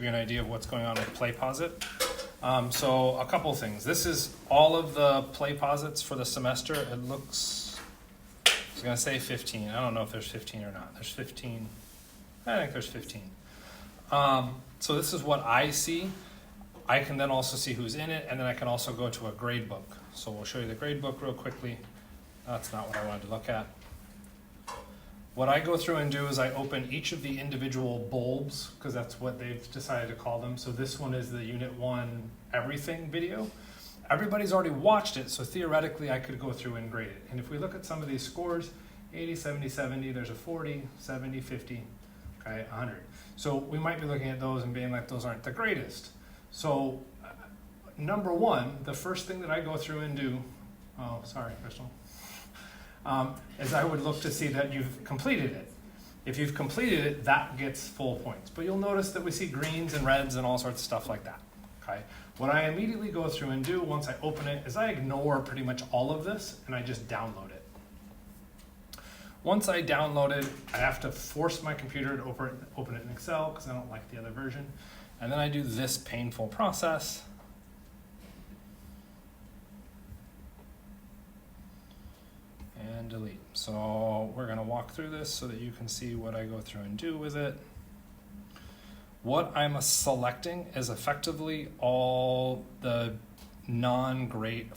you an idea of what's going on with play posit. So a couple things. This is all of the play posits for the semester. It looks, I was going to say 15. I don't know if there's 15 or not. There's 15. I think there's 15. So this is what I see. I can then also see who's in it, and then I can also go to a grade book. So we'll show you the grade book real quickly. That's not what I wanted to look at. What I go through and do is I open each of the individual bulbs, because that's what they've decided to call them. So this one is the Unit 1 Everything video. Everybody's already watched it, so theoretically I could go through and grade it. And if we look at some of these scores, 80, 70, 70, there's a 40, 70, 50, okay, 100. So we might be looking at those and being like, those aren't the greatest. So number one, the first thing that I go through and do, oh, sorry, Crystal, is I would look to see that you've completed it. If you've completed it, that gets full points. But you'll notice that we see greens and reds and all sorts of stuff like that, okay? What I immediately go through and do once I open it is I ignore pretty much all of this and I just download it. Once I download it, I have to force my computer to open it in Excel because I don't like the other version. And then I do this painful process. And delete. So we're going to walk through this so that you can see what I go through and do with it. What I'm selecting is effectively all the non-great,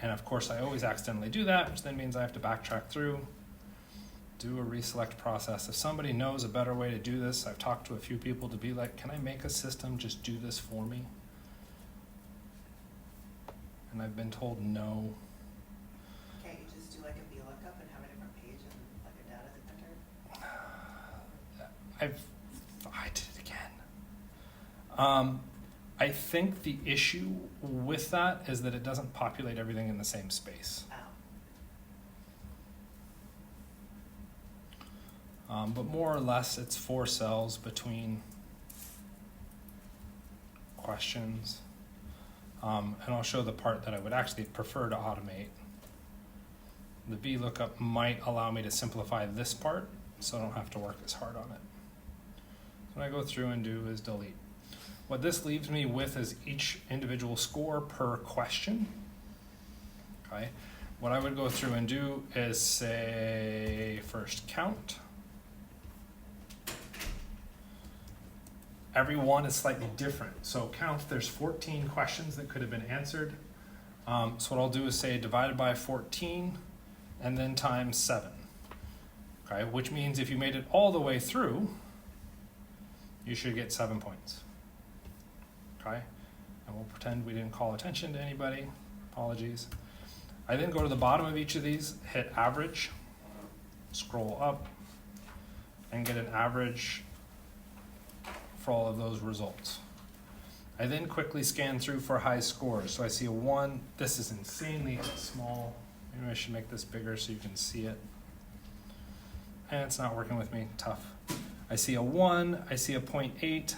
and of course I always accidentally do that, which then means I have to backtrack through, do a reselect process. If somebody knows a better way to do this, I've talked to a few people to be like, can I make a system just do this for me? And I've been told no. Can't you just do like a VLOOKUP and have a different page and like a data center? I did it again. I think the issue with that is that it doesn't populate everything in the same space. But more or less, it's 4 cells between questions. And I'll show the part that I would actually prefer to automate. The VLOOKUP might allow me to simplify this part, so I don't have to work as hard on it. So what I go through and do is delete. What this leaves me with is each individual score per question. Okay. What I would go through and do is say first count. Every one is slightly different. So count, there's 14 questions that could have been answered. So what I'll do is say divided by 14 and then times 7. Okay, which means if you made it all the way through, you should get 7 points. Okay, and we'll pretend we didn't call attention to anybody. Apologies. I then go to the bottom of each of these, hit average, scroll up, and get an average for all of those results. I then quickly scan through for high scores. So I see a 1. This is insanely small. Maybe I should make this bigger so you can see it. And it's not working with me. Tough. I see a 1. I see a 0.8.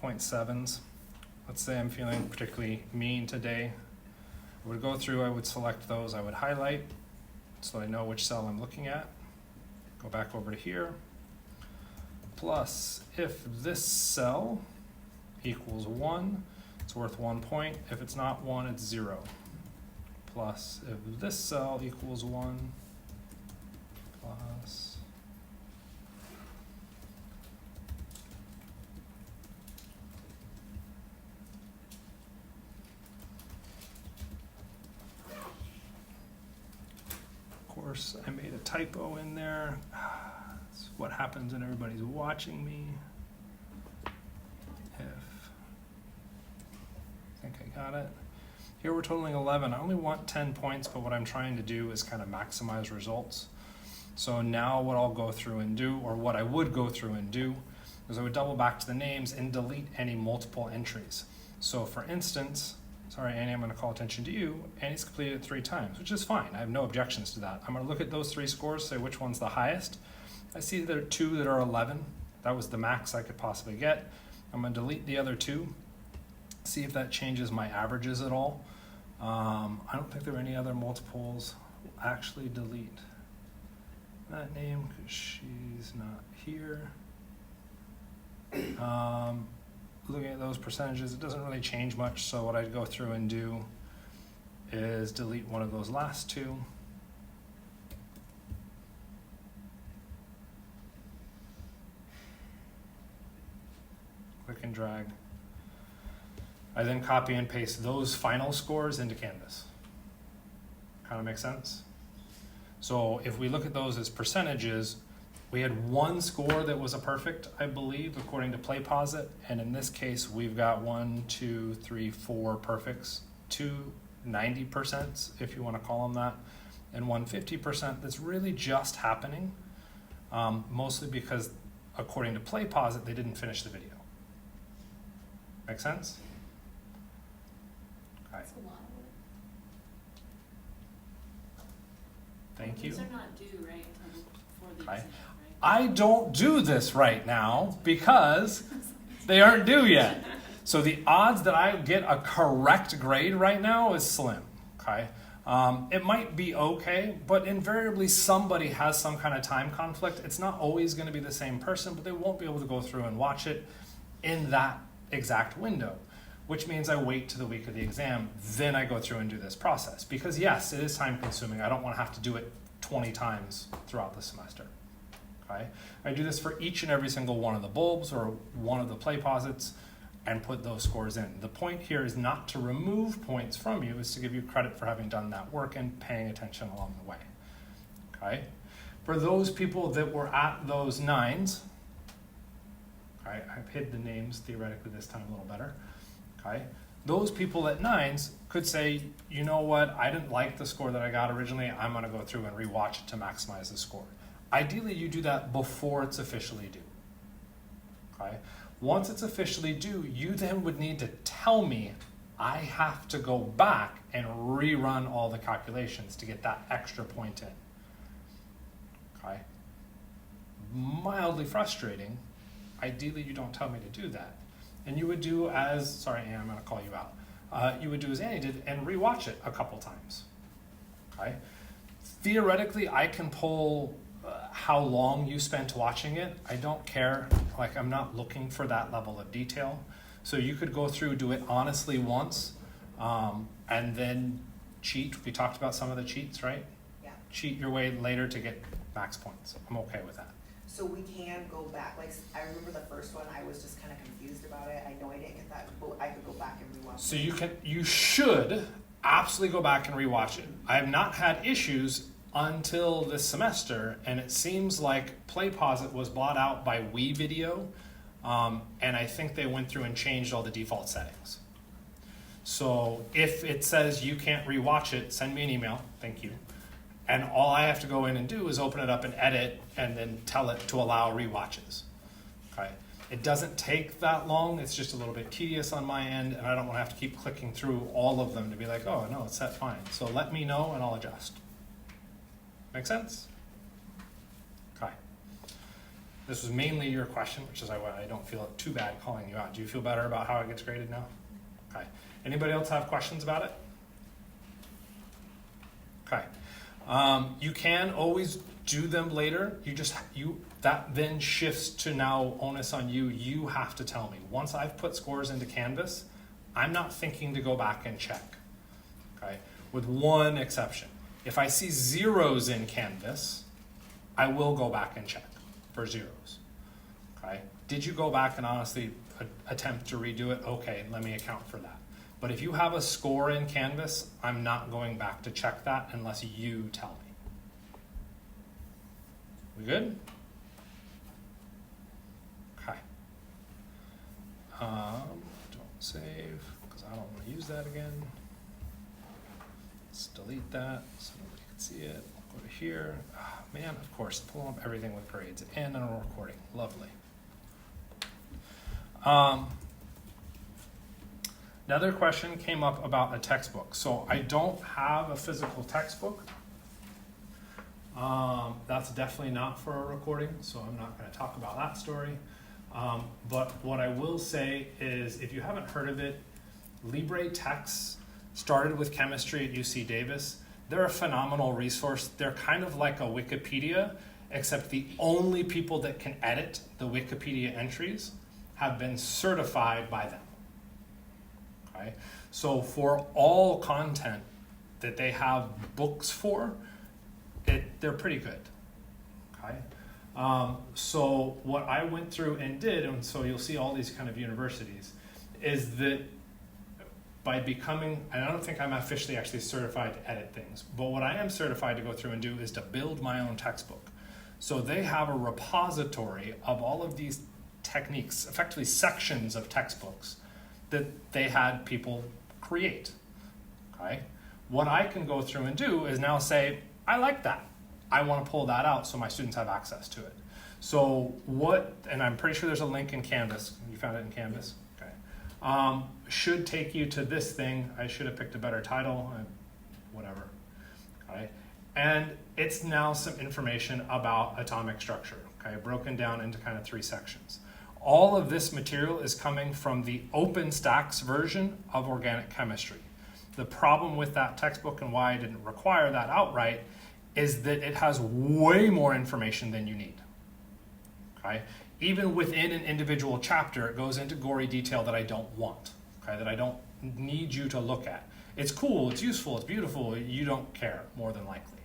0.7s. Let's say I'm feeling particularly mean today. I would go through, I would select those, I would highlight so I know which cell I'm looking at. Go back over to here. Plus, if this cell equals 1, it's worth 1 point. If it's not 1, it's 0. Plus, if this cell equals 1, plus, of course, I made a typo in there. That's what happens when everybody's watching me. I think I got it. Here we're totaling 11. I only want 10 points, but what I'm trying to do is kind of maximize results. So now what I'll go through and do, or what I would go through and do, is I would double back to the names and delete any multiple entries. So for instance, sorry, Annie, I'm going to call attention to you. Annie's completed it 3 times, which is fine. I have no objections to that. I'm going to look at those 3 scores, say which one's the highest. I see there are 2 that are 11. That was the max I could possibly get. I'm going to delete the other 2, see if that changes my averages at all. I don't think there are any other multiples. We'll actually delete that name because she's not here. Looking at those percentages, it doesn't really change much, so what I'd go through and do is delete one of those last two. Click and drag. I then copy and paste those final scores into Canvas. Kind of makes sense? So if we look at those as percentages, we had one score that was a perfect, I believe, according to PlayPosit, and in this case, we've got 1, 2, 3, 4 perfects, 2 90%, if you want to call them that, and 1 50%. That's really just happening, mostly because, according to PlayPosit, they didn't finish the video. Make sense? Okay. That's a lot of work. Thank you. These are not due, right, until before the Right. exam, right? I don't do this right now because they aren't due yet. So the odds that I get a correct grade right now is slim, okay? It might be okay, but invariably somebody has some kind of time conflict. It's not always going to be the same person, but they won't be able to go through and watch it in that exact window, which means I wait to the week of the exam, then I go through and do this process. Because yes, it is time consuming. I don't want to have to do it 20 times throughout the semester. Okay? I do this for each and every single one of the bulbs or one of the PlayPosits and put those scores in. The point here is not to remove points from you, is to give you credit for having done that work and paying attention along the way. Okay? For those people that were at those 9s, okay, I've hid the names theoretically this time a little better. Okay? Those people at 9s could say, you know what, I didn't like the score that I got originally, I'm going to go through and rewatch it to maximize the score. Ideally, you do that before it's officially due. Okay? Once it's officially due, you then would need to tell me I have to go back and rerun all the calculations to get that extra point in. Okay? Mildly frustrating. Ideally, you don't tell me to do that. And you would do as, sorry, Anne, I'm going to call you out. You would do as Annie did and rewatch it a couple times. Okay? Theoretically, I can pull how long you spent watching it. I don't care. Like, I'm not looking for that level of detail. So you could go through, do it honestly once, and then cheat. We talked about some of the cheats, right? Yeah. Cheat your way later to get max points. I'm okay with that. So we can go back, like, I remember the first one, I was just kind of confused about it. I know I didn't get that, but I could go back and rewatch. So you should absolutely go back and rewatch it. I have not had issues until this semester, and it seems like PlayPosit was bought out by WeVideo, and I think they went through and changed all the default settings. So if it says you can't rewatch it, send me an email, thank you. And all I have to go in and do is open it up and edit and then tell it to allow rewatches. Okay. It doesn't take that long, it's just a little bit tedious on my end, and I don't want to have to keep clicking through all of them to be like, oh no, it's set fine. So let me know and I'll adjust. Make sense? Okay. This was mainly your question, which is why I don't feel too bad calling you out. Do you feel better about how it gets graded now? Okay. Anybody else have questions about it? Okay. You can always do them later. That then shifts to now onus on you. You have to tell me. Once I've put scores into Canvas, I'm not thinking to go back and check. Okay? With one exception. If I see zeros in Canvas, I will go back and check for zeros. Okay? Did you go back and honestly attempt to redo it? Okay, let me account for that. But if you have a score in Canvas, I'm not going back to check that unless you tell me. We good? Okay. Don't save, because I don't want to use that again. Let's delete that so nobody can see it. Go to here. Oh, man, of course, pull up everything with grades and a recording. Lovely. Another question came up about a textbook. So I don't have a physical textbook. That's definitely not for a recording, so I'm not going to talk about that story. But what I will say is, if you haven't heard of it, Libre Texts started with chemistry at UC Davis. They're a phenomenal resource. They're kind of like a Wikipedia, except the only people that can edit the Wikipedia entries have been certified by them. Okay? So for all content that they have books for, they're pretty good. Okay? So what I went through and did, and so you'll see all these kind of universities, is that by becoming, and I don't think I'm officially actually certified to edit things, but what I am certified to go through and do is to build my own textbook. So they have a repository of all of these techniques, effectively sections of textbooks that they had people create. Okay? What I can go through and do is now say, I like that. I want to pull that out so my students have access to it. So what, and I'm pretty sure there's a link in Canvas. You found it in Canvas? Okay. Should take you to this thing. I should have picked a better title, whatever. Okay. And it's now some information about atomic structure, okay, broken down into kind of 3 sections. All of this material is coming from the OpenStax version of organic chemistry. The problem with that textbook and why I didn't require that outright is that it has way more information than you need. Okay? Even within an individual chapter, it goes into gory detail that I don't want, okay, that I don't need you to look at. It's cool, it's useful, it's beautiful, you don't care, more than likely.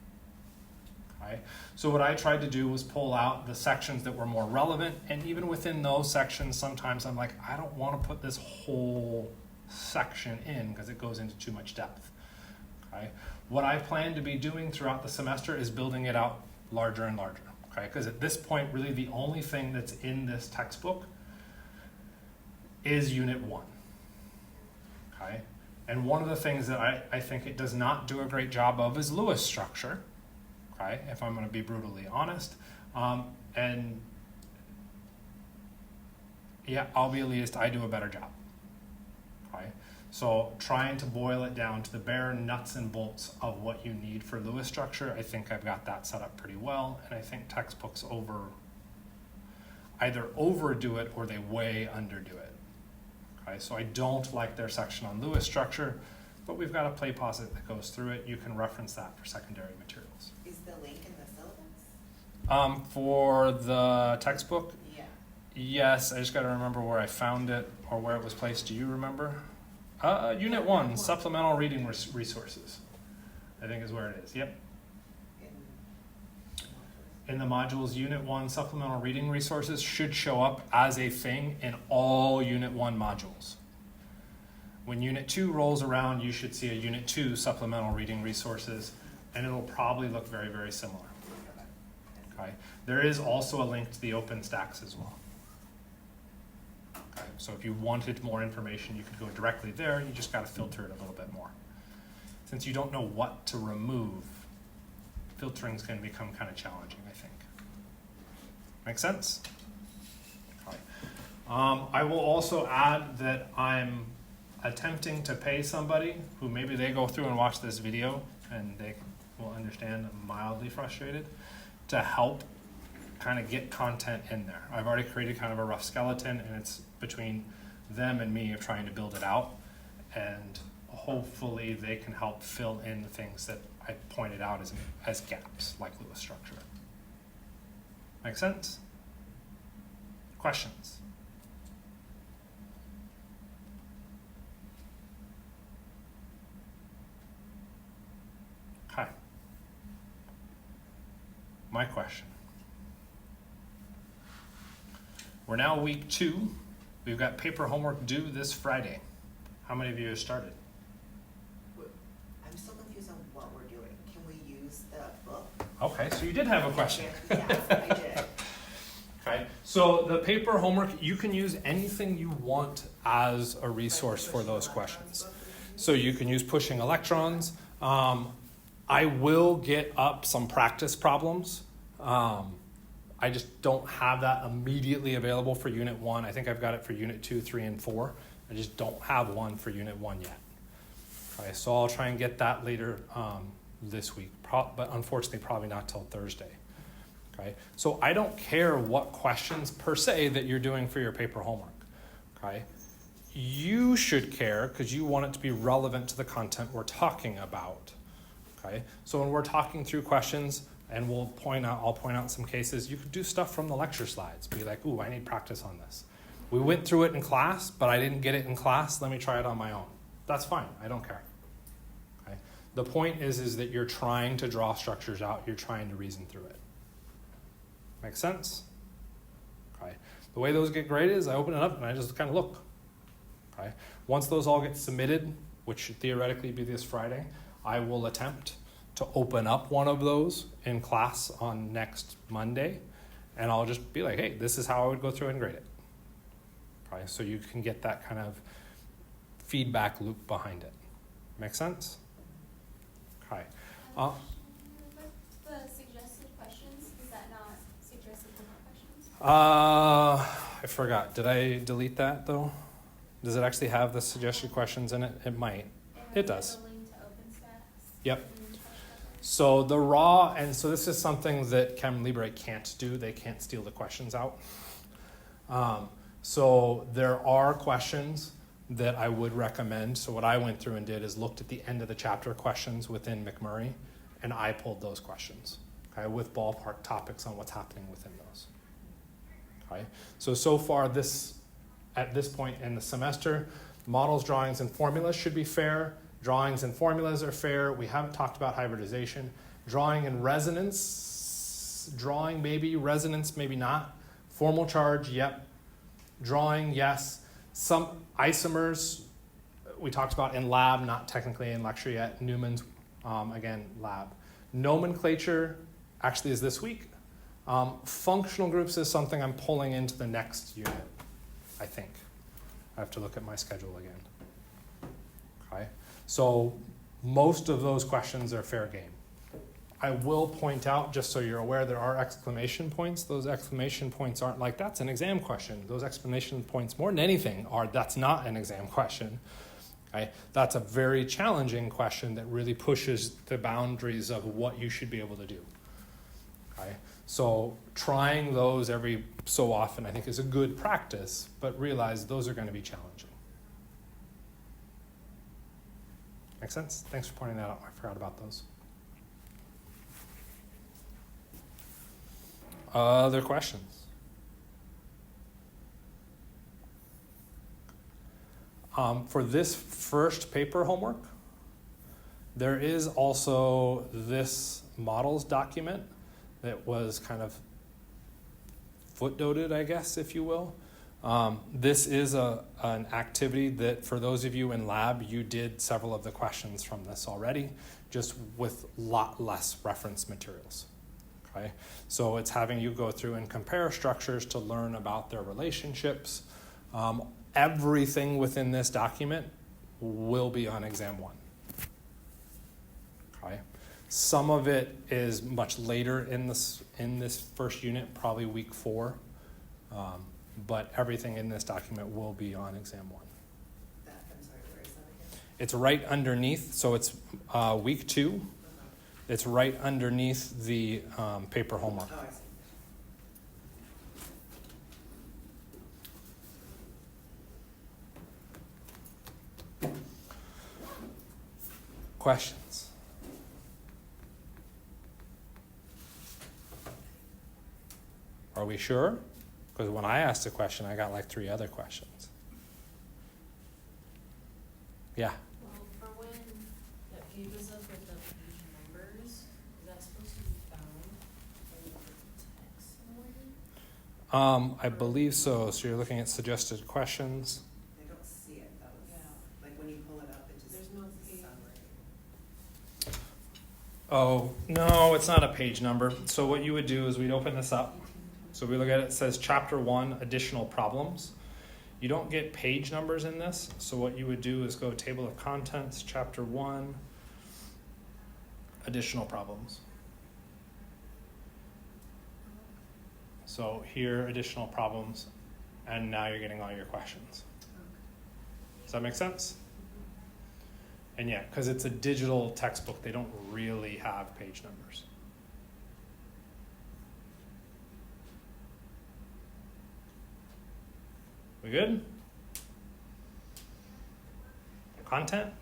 Okay? So what I tried to do was pull out the sections that were more relevant, and even within those sections, sometimes I'm like, I don't want to put this whole section in because it goes into too much depth. Okay? What I plan to be doing throughout the semester is building it out larger and larger. Okay? Because at this point, really the only thing that's in this textbook is Unit 1. Okay? And one of the things that I think it does not do a great job of is Lewis structure. Okay? If I'm going to be brutally honest. And yeah, I'll be elitist, I do a better job. Okay? So trying to boil it down to the bare nuts and bolts of what you need for Lewis structure, I think I've got that set up pretty well, and I think textbooks either overdo it or they way underdo it. Okay, so I don't like their section on Lewis structure, but we've got a play posit that goes through it. You can reference that for secondary materials. Is the link in the syllabus? For the textbook, Yeah. yes, I just got to remember where I found it or where it was placed. Do you remember? Unit 1, supplemental reading resources, I think is where it is. Yep. In the modules, Unit 1 supplemental reading resources should show up as a thing in all Unit 1 modules. When Unit 2 rolls around, you should see a Unit 2 supplemental reading resources, and it'll probably look very, very similar. Okay. There is also a link to the OpenStax as well. Okay. So if you wanted more information, you could go directly there. You just got to filter it a little bit more. Since you don't know what to remove, filtering is going to become kind of challenging, I think. Make sense? Okay. I will also add that I'm attempting to pay somebody who maybe they go through and watch this video and they will understand I'm mildly frustrated to help kind of get content in there. I've already created kind of a rough skeleton, and it's between them and me of trying to build it out, and hopefully they can help fill in the things that I pointed out as gaps, like Lewis structure. Make sense? Questions? Okay. My question. We're now week 2. We've got paper homework due this Friday. How many of you have started? I'm still confused on what we're doing. Can we use the book? Okay, so you did have a question. Yes, I did. Okay, so the paper homework, you can use anything you want as a resource for those questions. So you can use pushing electrons. I will get up some practice problems. I just don't have that immediately available for Unit 1. I think I've got it for Unit 2, 3, and 4. I just don't have one for Unit 1 yet. Okay, so I'll try and get that later this week, but unfortunately probably not till Thursday. Okay, so I don't care what questions per se that you're doing for your paper homework. Okay, you should care because you want it to be relevant to the content we're talking about. Okay, so when we're talking through questions, and I'll point out some cases, you could do stuff from the lecture slides. Be like, ooh, I need practice on this. We went through it in class, but I didn't get it in class. Let me try it on my own. That's fine. I don't care. Okay? The point is that you're trying to draw structures out. You're trying to reason through it. Make sense? Okay. The way those get graded is I open it up and I just kind of look. Okay. Once those all get submitted, which should theoretically be this Friday, I will attempt to open up one of those in class on next Monday, and I'll just be like, hey, this is how I would go through and grade it. Okay. So you can get that kind of feedback loop behind it. Make sense? Okay. But the suggested questions, is that not suggested different questions? I forgot. Did I delete that though? Does it actually have the suggested questions in it? It might. It does. The link to OpenStax? Yep. And then touch that So the raw, and so this is something that Chem Libre can't do. They can't steal the questions out. So there are questions that I would recommend. So what I went through and did is looked at the end of the chapter questions within McMurray, and I pulled those questions, okay, with ballpark topics on what's happening within those. Okay. So far at this point in the semester, models, drawings, and formulas should be fair. Drawings and formulas are fair. We haven't talked about hybridization. Drawing and resonance, drawing maybe, resonance maybe not. Formal charge, yep. Drawing, yes. Some isomers we talked about in lab, not technically in lecture yet. Newman's, again, lab. Nomenclature actually is this week. Functional groups is something I'm pulling into the next unit, I think. I have to look at my schedule again. Okay, so most of those questions are fair game. I will point out, just so you're aware, there are exclamation points. Those exclamation points aren't like, that's an exam question. Those exclamation points, more than anything, are that's not an exam question. Okay? That's a very challenging question that really pushes the boundaries of what you should be able to do. Okay? So trying those every so often, I think, is a good practice, but realize those are going to be challenging. Make sense? Thanks for pointing that out. I forgot about those. Other questions? For this first paper homework, there is also this models document that was kind of footnoted, I guess, if you will. This is an activity that, for those of you in lab, you did several of the questions from this already, just with a lot less reference materials. Okay? So it's having you go through and compare structures to learn about their relationships. Everything within this document will be on exam 1. Okay? Some of it is much later in this first unit, probably week 4. But everything in this document will be on exam 1. I'm sorry, where is that again? It's right underneath, so it's week 2. It's right underneath the paper homework. Oh, I see. Questions? Are we sure? Because when I asked a question, I got like 3 other questions. Yeah. Well, for when that gave us up with the page numbers, is that supposed to be found in the text somewhere? I believe so. So you're looking at suggested questions. I don't see it. That was, Yeah. like when you pull it up, it just. There's no it's a page. summary. Oh, no, it's not a page number. So what you would do is we'd open this up. So we look at it, it says chapter 1, additional problems. You don't get page numbers in this. So what you would do is go table of contents, chapter 1, additional problems. So here, additional problems, and now you're getting all your questions. Does that make sense? And yeah, because it's a digital textbook, they don't really have page numbers. We good? Content?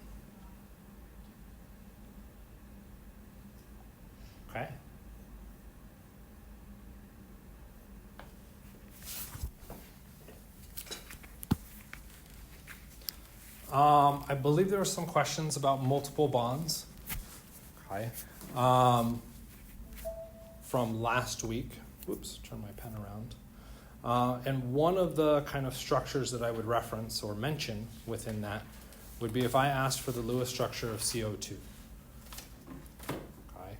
Okay. I believe there were some questions about multiple bonds. Okay. From last week. Whoops, turn my pen around. And one of the kind of structures that I would reference or mention within that would be if I asked for the Lewis structure of CO2. Okay.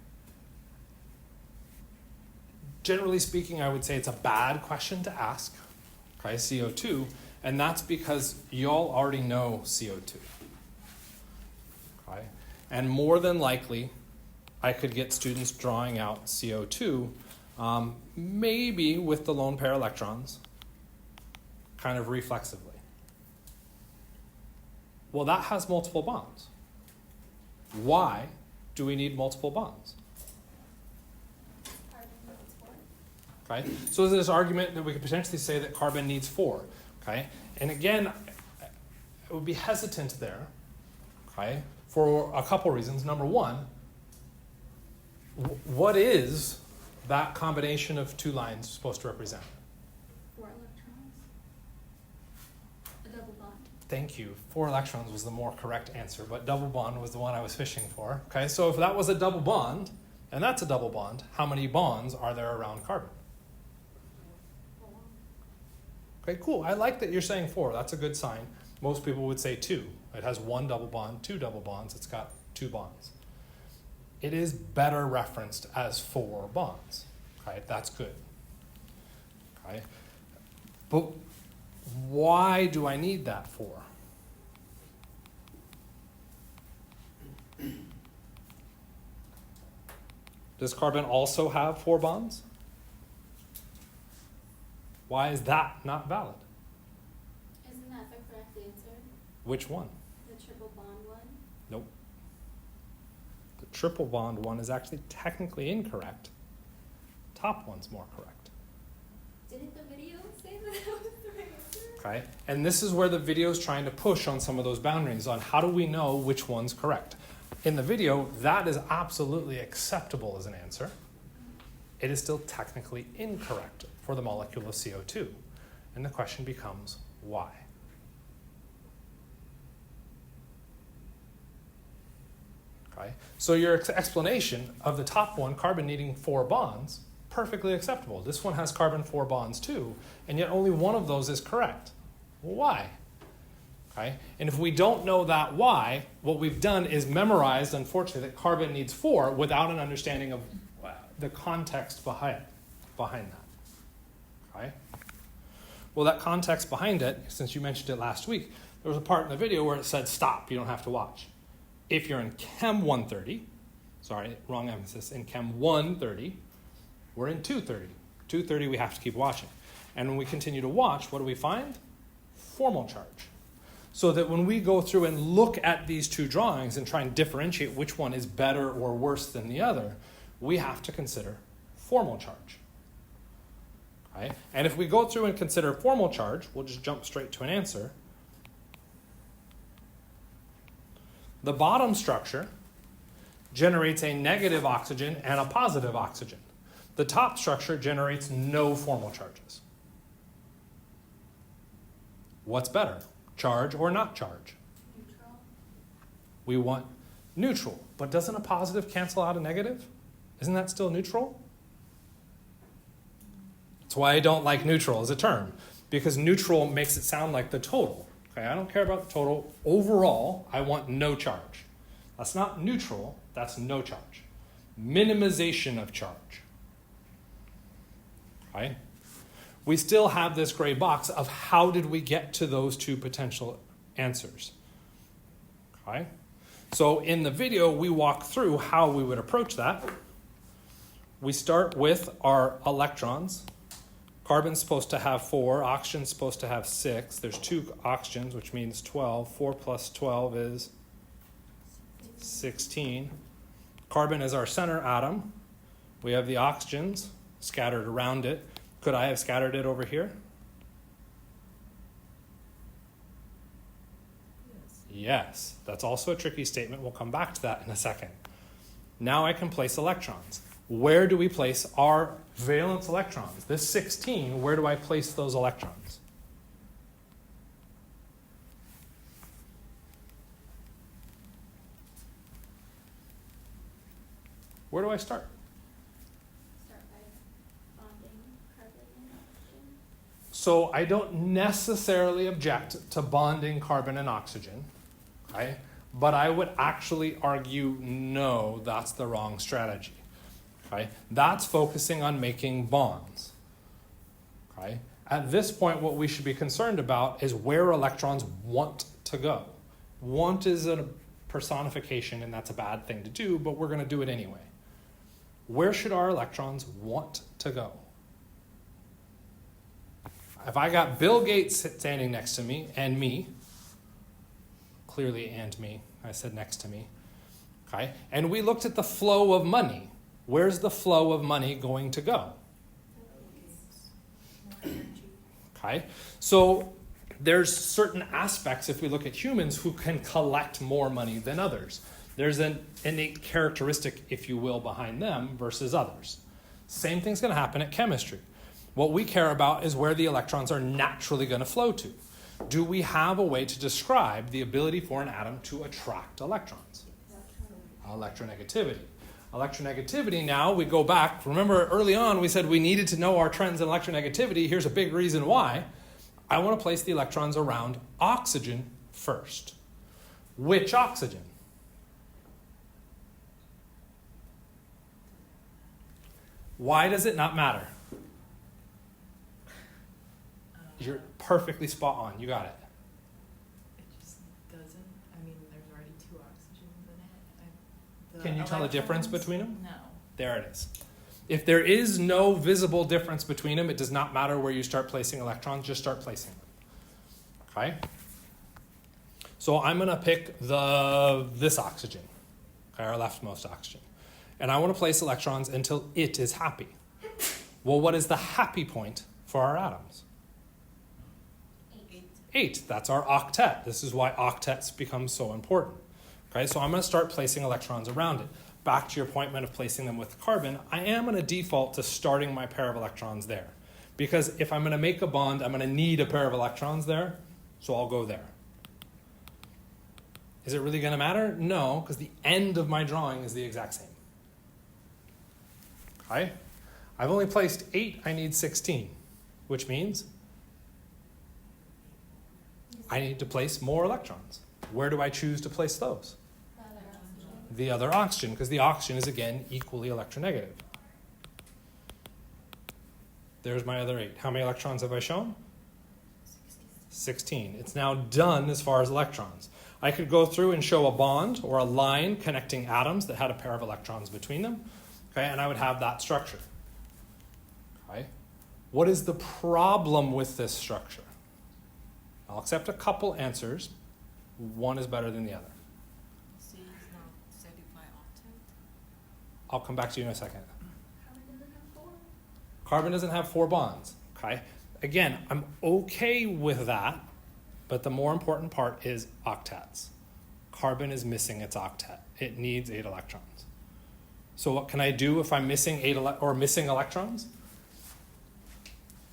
Generally speaking, I would say it's a bad question to ask, okay, CO2, and that's because y'all already know CO2. Okay. And more than likely, I could get students drawing out CO2, maybe with the lone pair electrons, kind of reflexively. Well, that has multiple bonds. Why do we need multiple bonds? Carbon needs 4. Okay, so there's this argument that we could potentially say that carbon needs 4. Okay, and again, I would be hesitant there. Okay, for a couple reasons. Number one, what is that combination of two lines supposed to represent? 4 electrons. A double bond. Thank you. 4 electrons was the more correct answer, but double bond was the one I was fishing for. Okay, so if that was a double bond, and that's a double bond, how many bonds are there around carbon? Okay, cool. I like that you're saying 4. That's a good sign. Most people would say 2. It has 1 double bond, 2 double bonds. It's got 2 bonds. It is better referenced as 4 bonds. Okay, that's good. Okay, but why do I need that for? Does carbon also have 4 bonds? Why is that not valid? Isn't that the correct answer? Which one? The triple bond one? Nope. The triple bond one is actually technically incorrect. Top one's more correct. Didn't the video say that was the right answer? Okay, and this is where the video is trying to push on some of those boundaries on how do we know which one's correct. In the video, that is absolutely acceptable as an answer. It is still technically incorrect for the molecule of CO2. And the question becomes, why? Okay, so your explanation of the top one, carbon needing 4 bonds, perfectly acceptable. This one has carbon 4 bonds too, and yet only one of those is correct. Why? Okay, and if we don't know that why, what we've done is memorized, unfortunately, that carbon needs 4 without an understanding of the context behind that. Okay? Well, that context behind it, since you mentioned it last week, there was a part in the video where it said, stop, you don't have to watch. If you're in Chem 130, sorry, wrong emphasis, in Chem 130, we're in 230. 230, we have to keep watching. And when we continue to watch, what do we find? Formal charge. So that when we go through and look at these two drawings and try and differentiate which one is better or worse than the other, we have to consider formal charge. Okay? And if we go through and consider formal charge, we'll just jump straight to an answer. The bottom structure generates a negative oxygen and a positive oxygen. The top structure generates no formal charges. What's better, charge or not charge? Neutral. We want neutral, but doesn't a positive cancel out a negative? Isn't that still neutral? That's why I don't like neutral as a term, because neutral makes it sound like the total. Okay, I don't care about the total. Overall, I want no charge. That's not neutral, that's no charge. Minimization of charge. Okay? We still have this gray box of how did we get to those two potential answers. Okay? So in the video, we walk through how we would approach that. We start with our electrons. Carbon's supposed to have 4, oxygen's supposed to have 6. There's 2 oxygens, which means 12. 4 plus 12 is 16. Carbon is our center atom. We have the oxygens scattered around it. Could I have scattered it over here? Yes. That's also a tricky statement. We'll come back to that in a second. Now I can place electrons. Where do we place our valence electrons? This 16, where do I place those electrons? Where do I start? Start by bonding carbon and oxygen. So I don't necessarily object to bonding carbon and oxygen, okay? But I would actually argue no, that's the wrong strategy, okay? That's focusing on making bonds, okay? At this point, what we should be concerned about is where electrons want to go. Want is a personification, and that's a bad thing to do, but we're going to do it anyway. Where should our electrons want to go? If I got Bill Gates standing next to me, and me, clearly and me, I said next to me, okay, and we looked at the flow of money, where's the flow of money going to go? Okay, so there's certain aspects, if we look at humans, who can collect more money than others. There's an innate characteristic, if you will, behind them versus others. Same thing's going to happen at chemistry. What we care about is where the electrons are naturally going to flow to. Do we have a way to describe the ability for an atom to attract electrons? Electronegativity. Electronegativity, now we go back. Remember early on we said we needed to know our trends in electronegativity. Here's a big reason why. I want to place the electrons around oxygen first. Which oxygen? Why does it not matter? You're perfectly spot on. You got it. It just doesn't. I mean, there's already 2 oxygens in it. Can you tell the difference electrons? between them? No. There it is. If there is no visible difference between them, it does not matter where you start placing electrons, just start placing them. Okay? So I'm going to pick this oxygen, okay, our leftmost oxygen. And I want to place electrons until it is happy. Well, what is the happy point for our atoms? 8. That's our octet. This is why octets become so important. Okay, so I'm going to start placing electrons around it. Back to your appointment of placing them with carbon, I am going to default to starting my pair of electrons there. Because if I'm going to make a bond, I'm going to need a pair of electrons there, so I'll go there. Is it really going to matter? No, because the end of my drawing is the exact same. Okay? I've only placed 8, I need 16, which means I need to place more electrons. Where do I choose to place those? The other oxygen, because the oxygen is, again, equally electronegative. There's my other 8. How many electrons have I shown? 16. It's now done as far as electrons. I could go through and show a bond or a line connecting atoms that had a pair of electrons between them, okay, and I would have that structure. Okay. What is the problem with this structure? I'll accept a couple answers. One is better than the other. C is not satisfy octet. I'll come back to you in a second. Carbon doesn't have 4. Carbon doesn't have 4 bonds. Okay. Again, I'm okay with that, but the more important part is octets. Carbon is missing its octet. It needs 8 electrons. So what can I do if I'm missing missing electrons?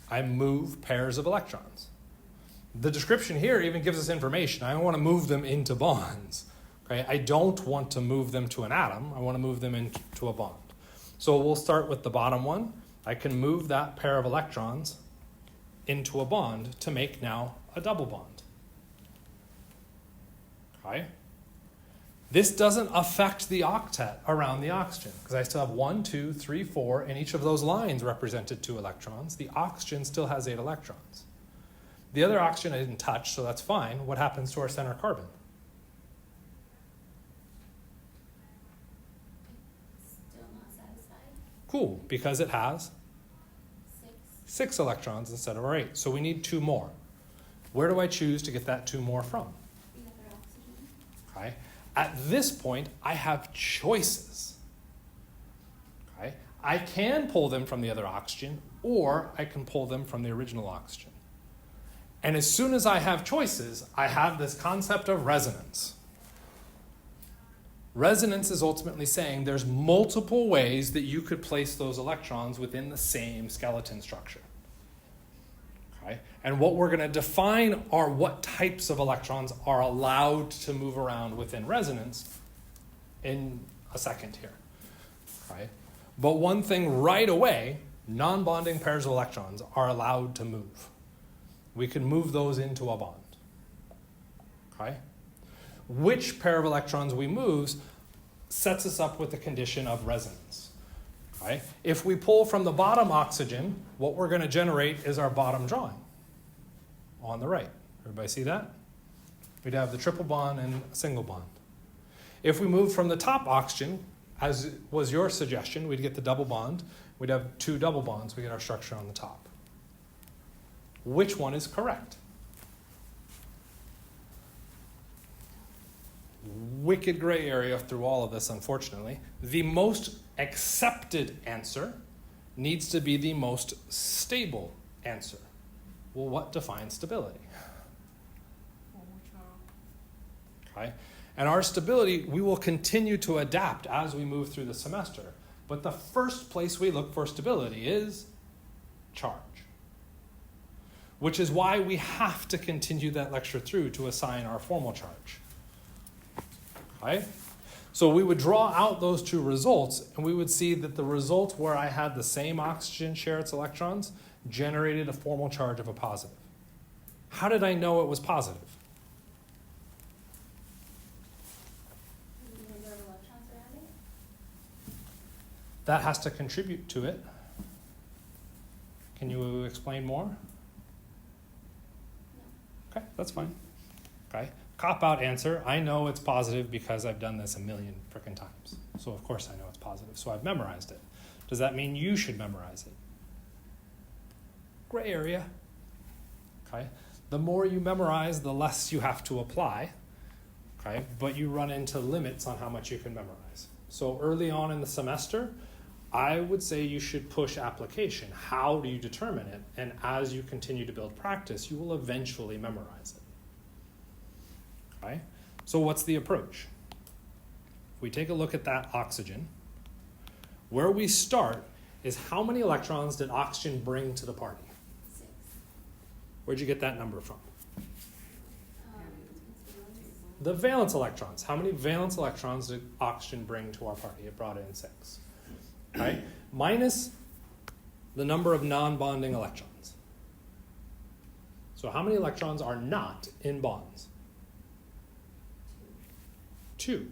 I move pairs of electrons. The description here even gives us information. I want to move them into bonds. Okay? I don't want to move them to an atom. I want to move them into a bond. So we'll start with the bottom one. I can move that pair of electrons into a bond to make now a double bond. Okay? This doesn't affect the octet around the oxygen because I still have 1, 2, 3, 4, and each of those lines represented 2 electrons. The oxygen still has 8 electrons. The other oxygen I didn't touch, so that's fine. What happens to our center carbon? Still not satisfied. Cool, because it has 6. 6 electrons instead of our 8. So we need 2 more. Where do I choose to get that 2 more from? The other oxygen. Okay. At this point, I have choices. Okay. I can pull them from the other oxygen, or I can pull them from the original oxygen. And as soon as I have choices, I have this concept of resonance. Resonance is ultimately saying there's multiple ways that you could place those electrons within the same skeleton structure. Okay? And what we're going to define are what types of electrons are allowed to move around within resonance in a second here. right? But one thing right away, non-bonding pairs of electrons are allowed to move. We can move those into a bond, okay? Which pair of electrons we move sets us up with the condition of resonance, okay? If we pull from the bottom oxygen, what we're going to generate is our bottom drawing on the right. Everybody see that? We'd have the triple bond and a single bond. If we move from the top oxygen, as was your suggestion, we'd get the double bond. We'd have 2 double bonds. We get our structure on the top. Which one is correct? Wicked gray area through all of this, unfortunately. The most accepted answer needs to be the most stable answer. Well, what defines stability? Okay? And our stability, we will continue to adapt as we move through the semester. But the first place we look for stability is charge. Which is why we have to continue that lecture through to assign our formal charge. Okay? So we would draw out those 2 results, and we would see that the result where I had the same oxygen share its electrons generated a formal charge of a positive. How did I know it was positive? The number of electrons around it? That has to contribute to it. Can you explain more? No. Okay, that's fine. Okay, cop-out answer. I know it's positive because I've done this a million frickin' times. So of course I know it's positive. So I've memorized it. Does that mean you should memorize it? Gray area. Okay, the more you memorize, the less you have to apply. Okay, but you run into limits on how much you can memorize. So early on in the semester, I would say you should push application. How do you determine it? And as you continue to build practice, you will eventually memorize it. Okay? So what's the approach? If we take a look at that oxygen, where we start is how many electrons did oxygen bring to the party? 6. Where'd you get that number from? It's The valence electrons. How many valence electrons did oxygen bring to our party? It brought in 6. Right? Minus the number of non-bonding electrons. So how many electrons are not in bonds? 2.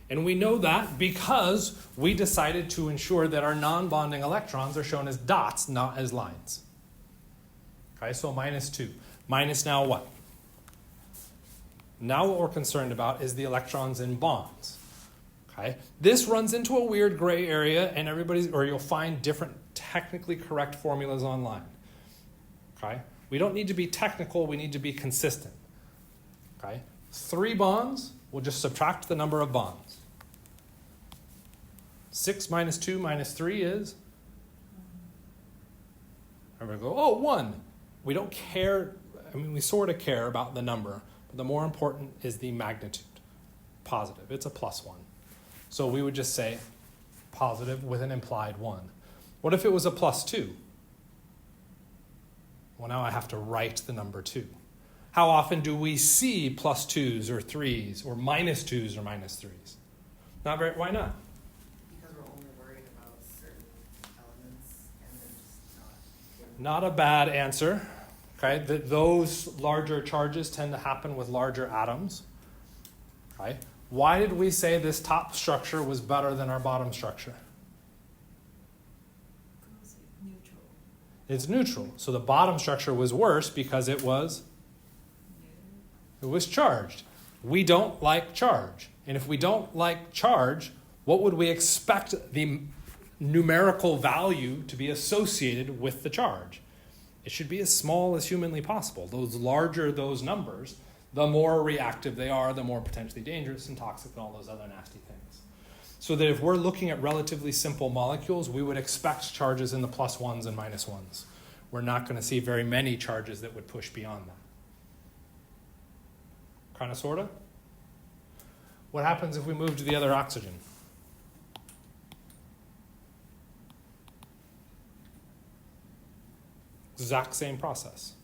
And we know that because we decided to ensure that our non-bonding electrons are shown as dots, not as lines. Okay, so minus 2. Minus now what? Now what we're concerned about is the electrons in bonds. Okay? This runs into a weird gray area, and you'll find different technically correct formulas online. Okay? We don't need to be technical, we need to be consistent. Okay? 3 bonds, we'll just subtract the number of bonds. 6 minus 2 minus 3 is? Everybody go, oh, 1. We don't care, we sort of care about the number, but the more important is the magnitude. Positive, it's a +1. So we would just say positive with an implied 1. What if it was a +2? Well, now I have to write the number 2. How often do we see +2s or 3s or -2s or -3s? Not very, why not? Because we're only worried about certain elements and then just Not a bad answer. Okay, those larger charges tend to happen with larger atoms. Okay, why did we say this top structure was better than our bottom structure? It's neutral. It's neutral. So the bottom structure was worse because it was charged. We don't like charge. And if we don't like charge, what would we expect the numerical value to be associated with the charge? It should be as small as humanly possible. Those larger those numbers, the more reactive they are, the more potentially dangerous and toxic and all those other nasty things. So that if we're looking at relatively simple molecules, we would expect charges in the +1s and -1s. We're not going to see very many charges that would push beyond that. Kind of, sort of? What happens if we move to the other oxygen? Exact same process.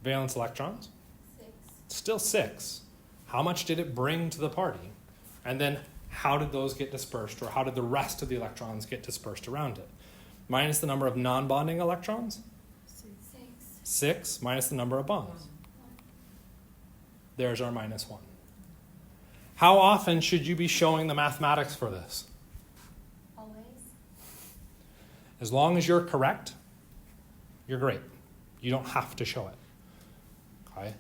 Valence electrons, 6. still 6. How much did it bring to the party? And then how did those get dispersed, or how did the rest of the electrons get dispersed around it? Minus the number of non-bonding electrons, 6, minus the number of bonds. There's our minus 1. How often should you be showing the mathematics for this? Always. As long as you're correct, you're great. You don't have to show it. Okay?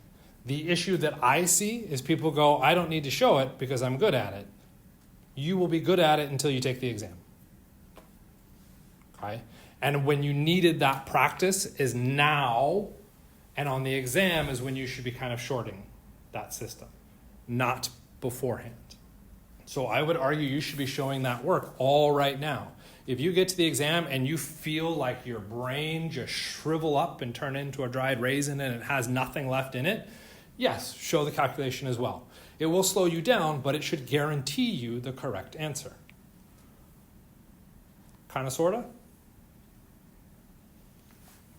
The issue that I see is people go, I don't need to show it because I'm good at it. You will be good at it until you take the exam. Okay? And when you needed that practice is now, and on the exam is when you should be kind of shorting that system, not beforehand. So I would argue you should be showing that work all right now. If you get to the exam and you feel like your brain just shrivel up and turn into a dried raisin and it has nothing left in it, yes, show the calculation as well. It will slow you down, but it should guarantee you the correct answer. Kind of, sort of?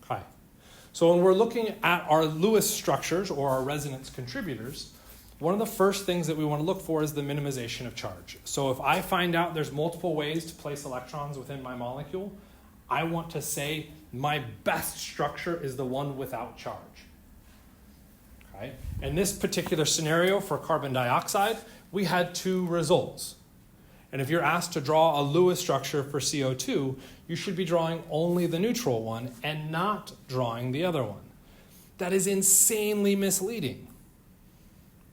Okay. So when we're looking at our Lewis structures or our resonance contributors, one of the first things that we want to look for is the minimization of charge. So if I find out there's multiple ways to place electrons within my molecule, I want to say my best structure is the one without charge. Okay? In this particular scenario for carbon dioxide, we had 2 results. And if you're asked to draw a Lewis structure for CO2, you should be drawing only the neutral one and not drawing the other one. That is insanely misleading.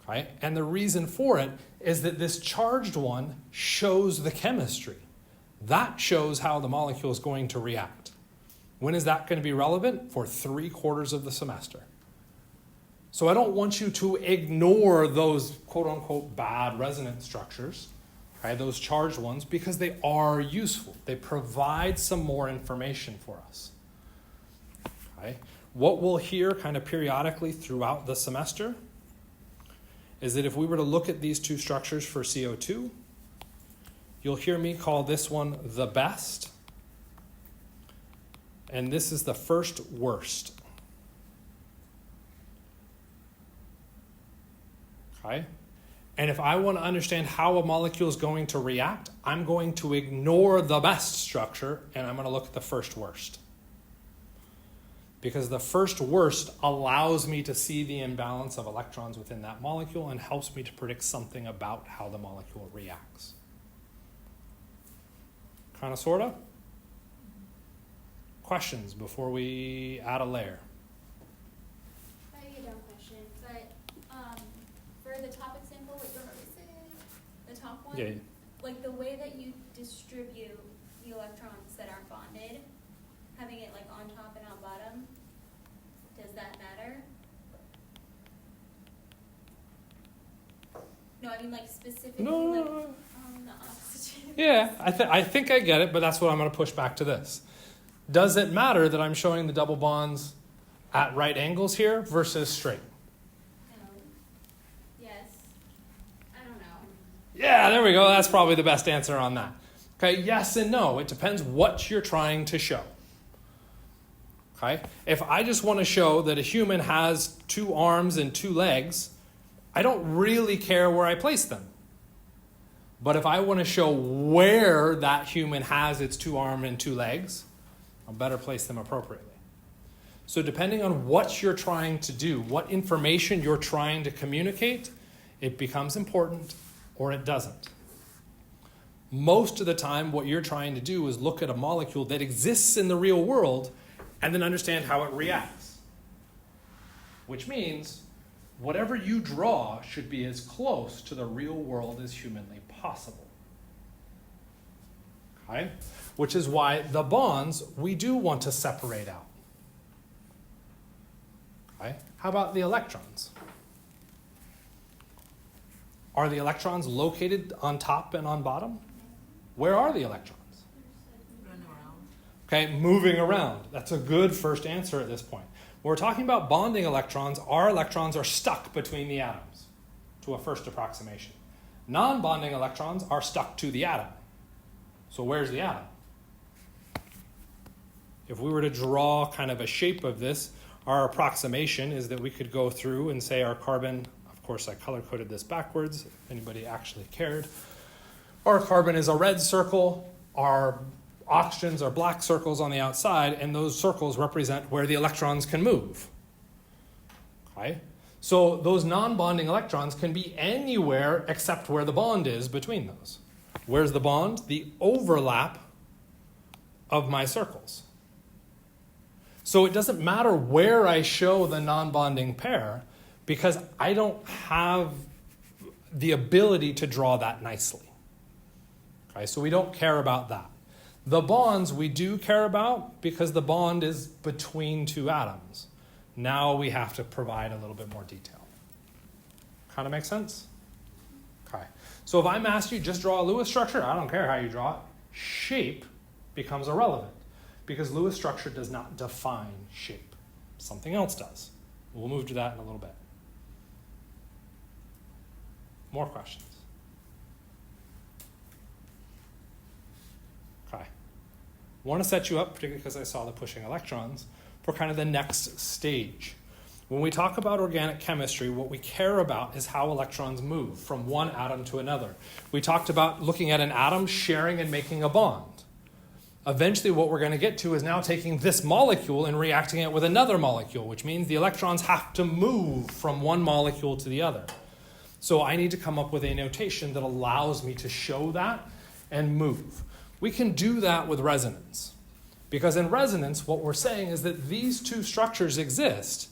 Okay? And the reason for it is that this charged one shows the chemistry. That shows how the molecule is going to react. When is that going to be relevant? For 3/4 of the semester. So I don't want you to ignore those quote-unquote bad resonance structures, okay, those charged ones, because they are useful. They provide some more information for us. Okay? What we'll hear kind of periodically throughout the semester is that if we were to look at these 2 structures for CO2, you'll hear me call this one the best, and this is the first worst. Okay? And if I want to understand how a molecule is going to react, I'm going to ignore the best structure and I'm going to look at the first worst. Because the first worst allows me to see the imbalance of electrons within that molecule and helps me to predict something about how the molecule reacts. Kind of, sort of? Questions before we add a layer? Maybe a dumb question, but for the top example, what is it? The top one? Yeah. Like the way that you distribute the electrons that aren't bonded, having it like on top and on bottom, does that matter? No, I mean like specifically No. like on the oxygen. Yeah, I think I get it, but that's what I'm going to push back to this. Does it matter that I'm showing the double bonds at right angles here versus straight? No. Yes. I don't know. Yeah, there we go. That's probably the best answer on that. Okay, yes and no. It depends what you're trying to show. Okay? If I just want to show that a human has 2 arms and 2 legs, I don't really care where I place them. But if I want to show where that human has its 2 arms and 2 legs, I'll better place them appropriately. So depending on what you're trying to do, what information you're trying to communicate, it becomes important or it doesn't. Most of the time, what you're trying to do is look at a molecule that exists in the real world and then understand how it reacts. Which means whatever you draw should be as close to the real world as humanly possible. Okay? Which is why the bonds we do want to separate out. Okay? How about the electrons? Are the electrons located on top and on bottom? Where are the electrons? Run around. Okay, moving around. That's a good first answer at this point. When we're talking about bonding electrons, our electrons are stuck between the atoms to a first approximation. Non-bonding electrons are stuck to the atom. So where's the atom? If we were to draw kind of a shape of this, our approximation is that we could go through and say our carbon, of course I color-coded this backwards, if anybody actually cared. our carbon is a red circle, our oxygens are black circles on the outside, and those circles represent where the electrons can move. Okay? So those non-bonding electrons can be anywhere except where the bond is between those. Where's the bond? The overlap of my circles. So it doesn't matter where I show the non-bonding pair because I don't have the ability to draw that nicely. Okay, so we don't care about that. The bonds we do care about because the bond is between two atoms. Now we have to provide a little bit more detail. Kind of make sense? Okay. So if I'm asked you just draw a Lewis structure, I don't care how you draw it. Shape becomes irrelevant because Lewis structure does not define shape. Something else does. We'll move to that in a little bit. More questions? Okay. Want to set you up, particularly because I saw the pushing electrons, for kind of the next stage. When we talk about organic chemistry, what we care about is how electrons move from one atom to another. We talked about looking at an atom sharing and making a bond. Eventually what we're going to get to is now taking this molecule and reacting it with another molecule, which means the electrons have to move from one molecule to the other. So I need to come up with a notation that allows me to show that and move. We can do that with resonance. Because in resonance, what we're saying is that these two structures exist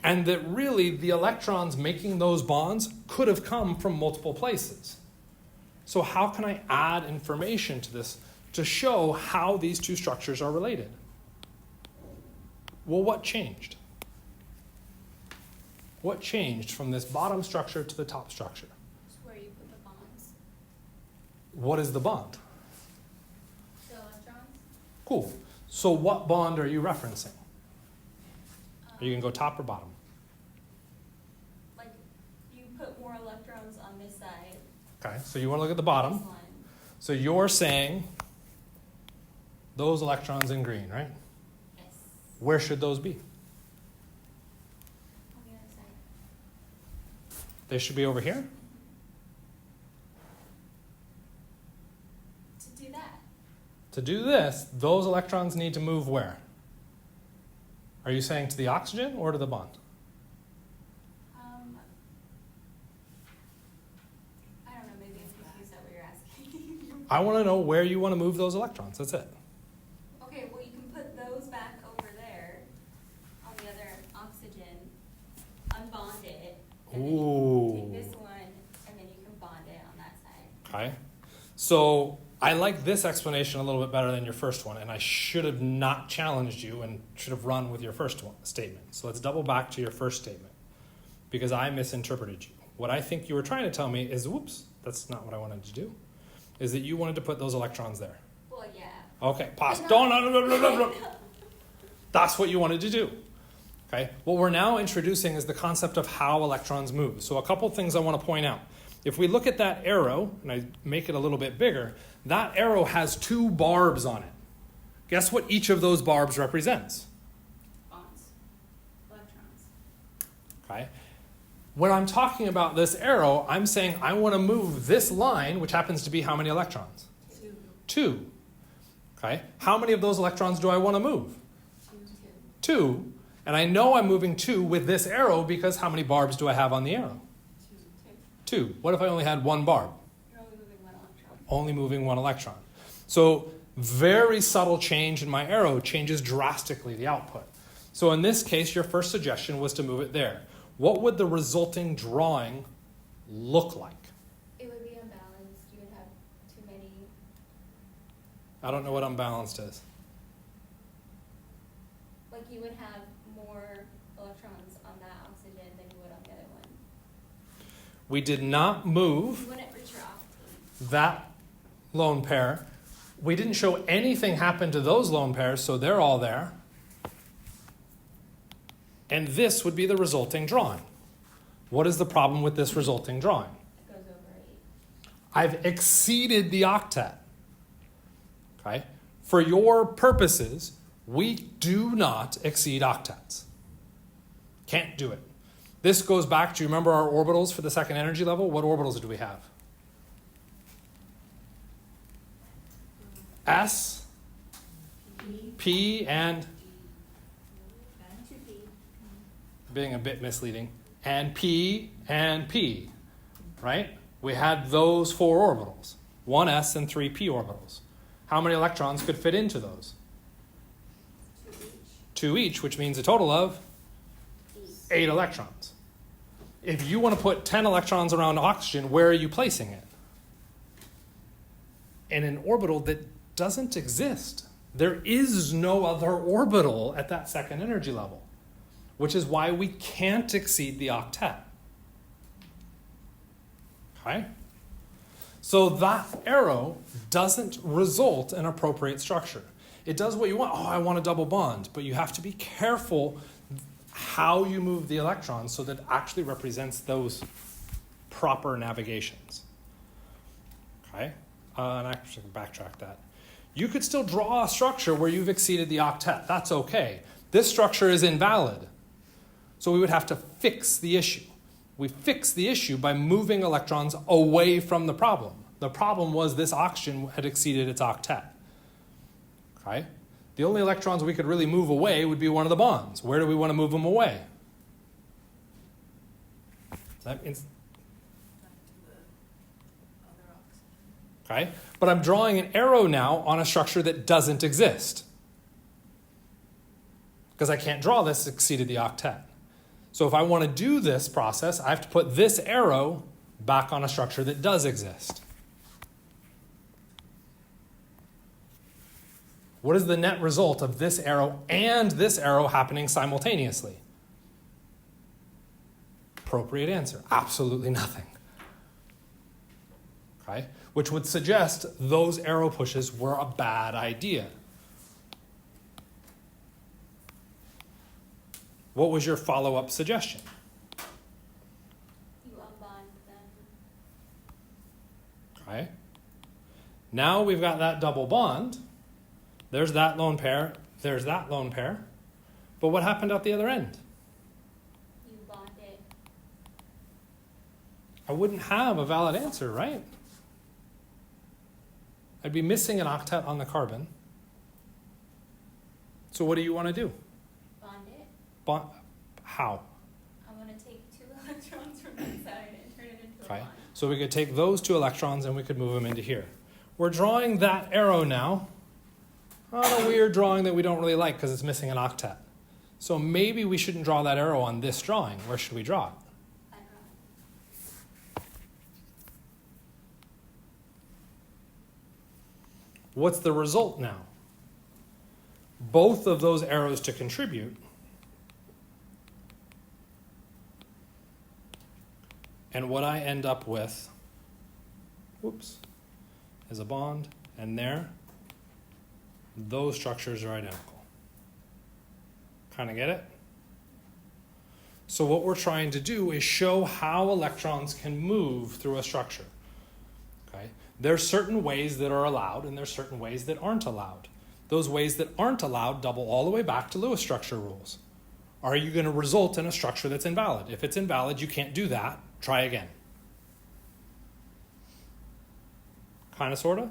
and that really the electrons making those bonds could have come from multiple places. So how can I add information to this to show how these two structures are related? Well, what changed? What changed from this bottom structure to the top structure? It's where you put the bonds. What is the bond? The electrons. Cool. So what bond are you referencing? Are you going to go top or bottom? Like, you put more electrons on this side. Okay, so you want to look at the bottom. This line. So you're saying those electrons in green, right? Yes. Where should those be? On the other side. They should be over here? To do that. To do this, those electrons need to move where? Are you saying to the oxygen or to the bond? I don't know, maybe I'm confused at what you're asking. I want to know where you want to move those electrons. That's it. Okay, well, you can put those back over there on the other oxygen, unbond it, and Ooh. then take this one, and then you can bond it on that side. Okay. So I like this explanation a little bit better than your first one, and I should have not challenged you and should have run with your first statement. So let's double back to your first statement because I misinterpreted you. What I think you were trying to tell me is, whoops, that's not what I wanted to do, is that you wanted to put those electrons there. Well, yeah. Okay, pause. Don't. That's what you wanted to do. Okay. What we're now introducing is the concept of how electrons move. So a couple things I want to point out. If we look at that arrow, and I make it a little bit bigger, that arrow has two barbs on it. Guess what each of those barbs represents? Bonds. Electrons. Okay. When I'm talking about this arrow, I'm saying I want to move this line, which happens to be how many electrons? 2. 2. Okay. How many of those electrons do I want to move? 2. 2. And I know I'm moving 2 with this arrow because how many barbs do I have on the arrow? 2. What if I only had one barb? You're only moving one electron. Only moving one electron. So very subtle change in my arrow changes drastically the output. So in this case, your first suggestion was to move it there. What would the resulting drawing look like? It would be unbalanced. You would have too many. I don't know what unbalanced is. Like, you would have more electrons on that oxygen than you would on the other one. We did not move You wouldn't reach your octane. that lone pair. We didn't show anything happen to those lone pairs, so they're all there. And this would be the resulting drawing. What is the problem with this resulting drawing? It goes over 8. I've exceeded the octet. Okay? For your purposes, we do not exceed octets. Can't do it. This goes back to, remember our orbitals for the second energy level? What orbitals do we have? S, P, and being a bit misleading, and P, right? We had those 4 orbitals, 1 s and 3 p orbitals. How many electrons could fit into those? 2 each, which means a total of 8 electrons. If you want to put 10 electrons around oxygen, where are you placing it? In an orbital that doesn't exist. There is no other orbital at that second energy level, which is why we can't exceed the octet. Okay? So that arrow doesn't result in appropriate structure. It does what you want. Oh, I want a double bond. But you have to be careful how you move the electrons so that it actually represents those proper navigations. Okay? And I should backtrack that. You could still draw a structure where you've exceeded the octet. That's okay. This structure is invalid. So we would have to fix the issue. We fix the issue by moving electrons away from the problem. The problem was this oxygen had exceeded its octet. Okay? The only electrons we could really move away would be one of the bonds. Where do we want to move them away? That means, okay? But I'm drawing an arrow now on a structure that doesn't exist. Because I can't draw this exceeded the octet. So if I want to do this process, I have to put this arrow back on a structure that does exist. What is the net result of this arrow and this arrow happening simultaneously? Appropriate answer, absolutely nothing. Okay? Which would suggest those arrow pushes were a bad idea. What was your follow-up suggestion? You unbond them. Okay. Now we've got that double bond. There's that lone pair. There's that lone pair. But what happened at the other end? You bond it. I wouldn't have a valid answer, right? I'd be missing an octet on the carbon. So what do you want to do? Bond it. How? I want to take 2 electrons from that side and turn it into a Okay. bond. So we could take those 2 electrons and we could move them into here. We're drawing that arrow now on a weird drawing that we don't really like because it's missing an octet. So maybe we shouldn't draw that arrow on this drawing. Where should we draw it? I draw it. What's the result now? Both of those arrows to contribute. And what I end up with, is a bond, and there, those structures are identical. Kind of get it? So what we're trying to do is show how electrons can move through a structure. Okay? There's certain ways that are allowed, and there's certain ways that aren't allowed. Those ways that aren't allowed double all the way back to Lewis structure rules. Are you going to result in a structure that's invalid? If it's invalid, you can't do that. Try again. Kind of, sort of?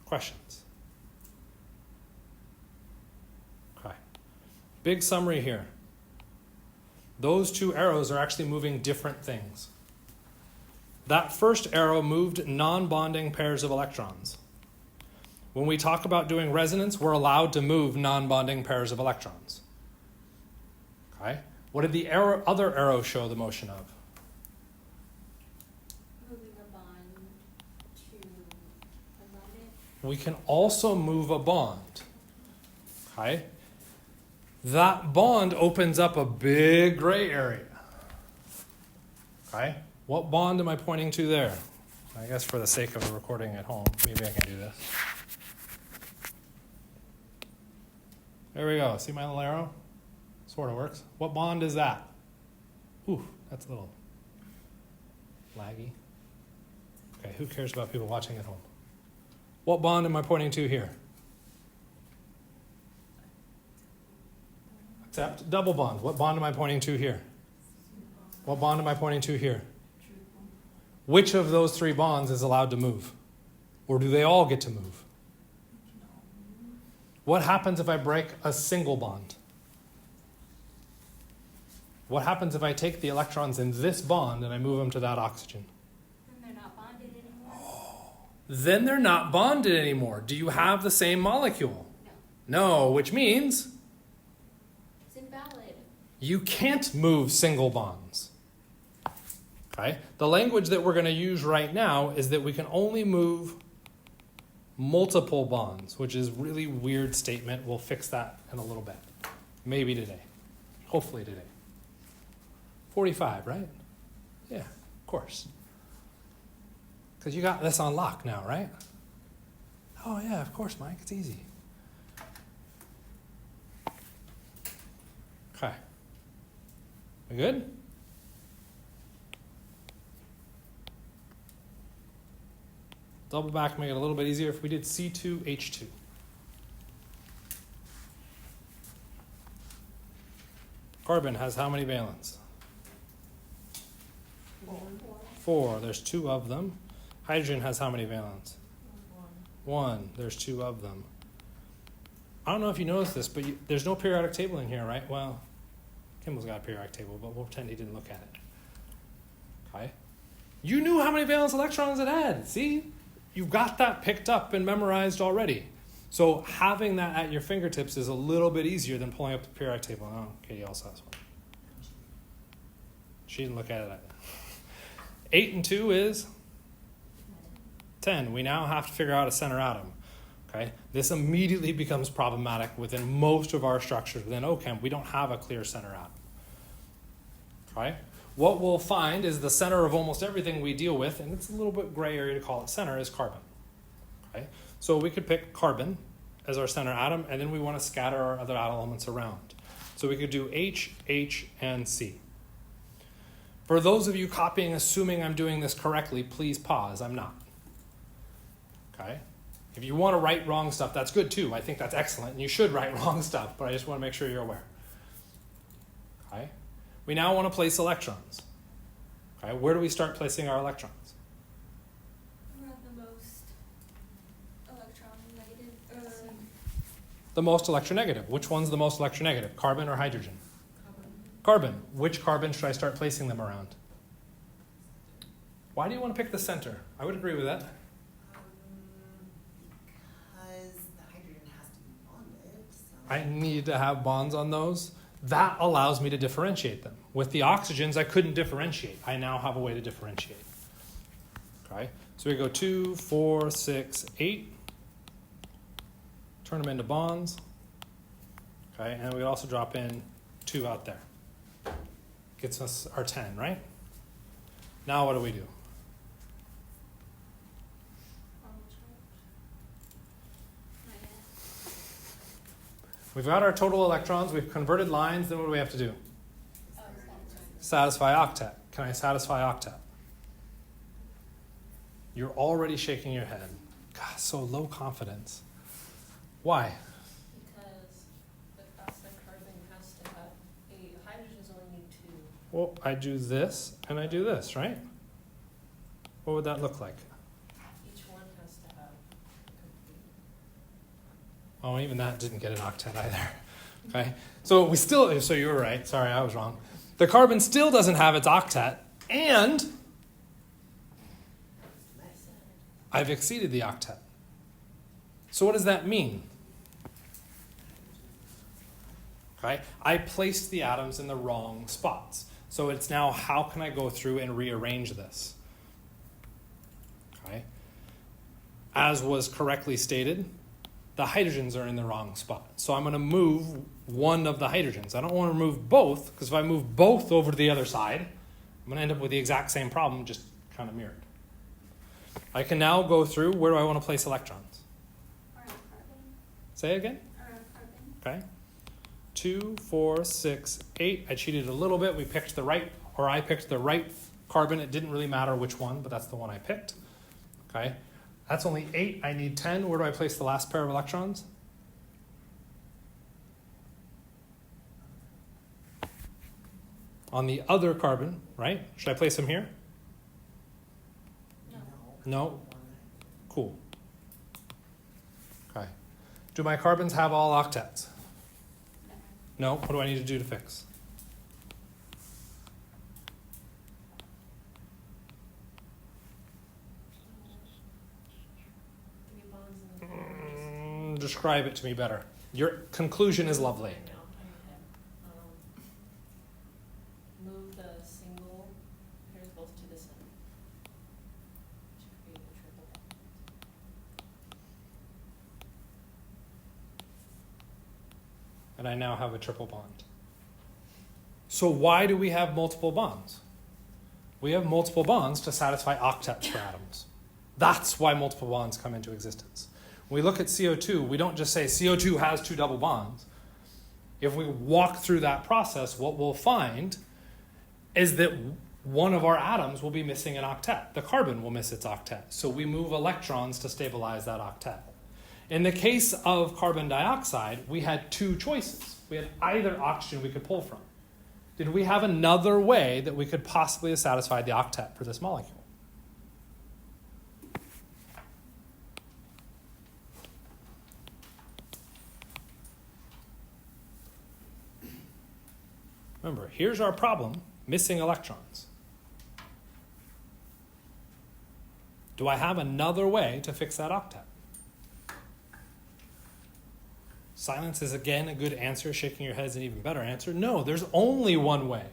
Questions? Okay. Big summary here. Those 2 arrows are actually moving different things. That first arrow moved non-bonding pairs of electrons. When we talk about doing resonance, we're allowed to move non-bonding pairs of electrons. Okay? What did the other arrow show the motion of? Moving a bond to unbond it. We can also move a bond. Okay? That bond opens up a big gray area. Okay? What bond am I pointing to there? I guess for the sake of the recording at home, maybe I can do this. There we go. See my little arrow? Sort of works. What bond is that? Ooh, that's a little laggy. Okay, who cares about people watching at home? What bond am I pointing to here? Except double bond. What bond am I pointing to here? What bond am I pointing to here? Which of those 3 bonds is allowed to move? Or do they all get to move? What happens if I break a single bond? What happens if I take the electrons in this bond and I move them to that oxygen? And they're not bonded anymore? Then they're not bonded anymore. Do you have the same molecule? No. No, which means It's invalid. you can't move single bonds. Okay? The language that we're going to use right now is that we can only move multiple bonds, which is a really weird statement. We'll fix that in a little bit. Maybe today. Hopefully today. 45, right? Yeah, of course. Because you got this on lock now, right? Oh, yeah, of course, Mike. It's easy. Okay. We good? Double back, make it a little bit easier if we did C2H2. Carbon has how many valence? 4. There's 2 of them. Hydrogen has how many valence? 1. There's 2 of them. I don't know if you noticed this, but there's no periodic table in here, right? Well, Kimball's got a periodic table, but we'll pretend he didn't look at it. Okay? You knew how many valence electrons it had. See? You've got that picked up and memorized already. So having that at your fingertips is a little bit easier than pulling up the periodic table. Oh, Katie also has one. She didn't look at it either. 8 and 2 is 10. We now have to figure out a center atom. Okay? This immediately becomes problematic within most of our structures. Within OChem, we don't have a clear center atom. Okay? What we'll find is the center of almost everything we deal with, and it's a little bit gray area to call it center, is carbon. Okay? So we could pick carbon as our center atom, and then we want to scatter our other elements around. So we could do H, H, and C. For those of you copying, assuming I'm doing this correctly, please pause. I'm not. Okay? If you want to write wrong stuff, that's good too. I think that's excellent, and you should write wrong stuff, but I just want to make sure you're aware. Okay? We now want to place electrons. Okay? Where do we start placing our electrons? We're at the most electronegative. The most electronegative. Which one's the most electronegative? Carbon or hydrogen? Carbon. Which carbon should I start placing them around? Why do you want to pick the center? I would agree with that. Because the hydrogen has to be bonded, so. I need to have bonds on those. That allows me to differentiate them. With the oxygens, I couldn't differentiate. I now have a way to differentiate. Okay, so we go 2, 4, 6, 8. Turn them into bonds. Okay, and we also drop in 2 out there. Gets us our 10, right? Now what do we do? We've got our total electrons, we've converted lines, then what do we have to do? Satisfy octet. Can I satisfy octet? You're already shaking your head. God, so low confidence. Why? Because the acid carbon has to have hydrogens only need 2. Well, I do this and I do this, right? What would that look like? Each one has to have complete. Oh, even that didn't get an octet either. Okay, so so you were right. Sorry, I was wrong. The carbon still doesn't have its octet, and I've exceeded the octet. So what does that mean? Okay, I placed the atoms in the wrong spots. So it's now, how can I go through and rearrange this? Okay, as was correctly stated, the hydrogens are in the wrong spot. So I'm going to move one of the hydrogens. I don't want to remove both, because if I move both over to the other side, I'm going to end up with the exact same problem, just kind of mirrored. I can now go through, where do I want to place electrons? Around carbon. Say it again. Around carbon. Okay. 2, 4, 6, 8. I cheated a little bit. I picked the right carbon. It didn't really matter which one, but that's the one I picked. Okay. That's only 8. I need 10. Where do I place the last pair of electrons? On the other carbon, right? Should I place them here? No? Cool. Okay. Do my carbons have all octets? No? What do I need to do to fix? Three bonds in the pairs. Describe it to me better. Your conclusion is lovely. I know, move the single pairs both to the center. To create a triple bond. And I now have a triple bond. So why do we have multiple bonds? We have multiple bonds to satisfy octets for atoms. That's why multiple bonds come into existence. When we look at CO2, we don't just say CO2 has 2 double bonds. If we walk through that process, what we'll find is that one of our atoms will be missing an octet. The carbon will miss its octet. So we move electrons to stabilize that octet. In the case of carbon dioxide, we had 2 choices. We had either oxygen we could pull from. Did we have another way that we could possibly have satisfied the octet for this molecule? Remember, here's our problem, missing electrons. Do I have another way to fix that octet? Silence is again a good answer. Shaking your head is an even better answer. No, there's only one way.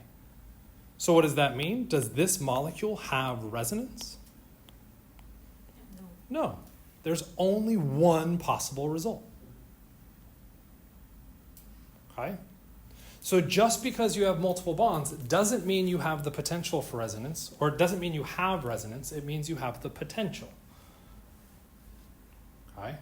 So what does that mean? Does this molecule have resonance? No. There's only one possible result. Okay? So just because you have multiple bonds doesn't mean you have the potential for resonance, or it doesn't mean you have resonance. It means you have the potential. Okay?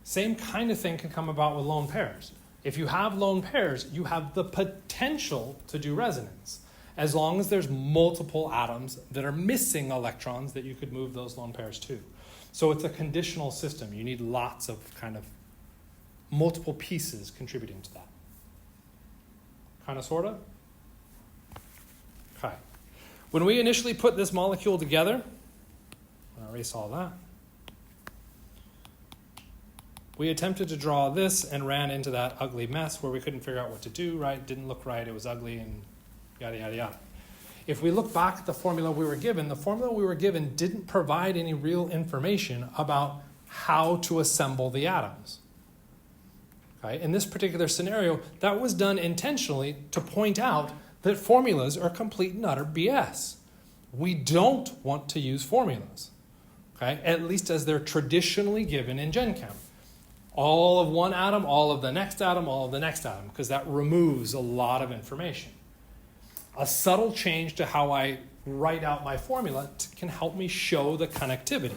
Same kind of thing can come about with lone pairs. If you have lone pairs, you have the potential to do resonance, as long as there's multiple atoms that are missing electrons that you could move those lone pairs to. So it's a conditional system. You need lots of kind of multiple pieces contributing to that. Kind of, sort of? Okay. When we initially put this molecule together, I'll erase all that. We attempted to draw this and ran into that ugly mess where we couldn't figure out what to do, right? Didn't look right, it was ugly, and yada, yada, yada. If we look back at the formula we were given, the formula we were given didn't provide any real information about how to assemble the atoms. Okay? In this particular scenario, that was done intentionally to point out that formulas are complete and utter BS. We don't want to use formulas, okay? At least as they're traditionally given in Gen Chem. All of one atom, all of the next atom, all of the next atom, because that removes a lot of information. A subtle change to how I write out my formula can help me show the connectivity.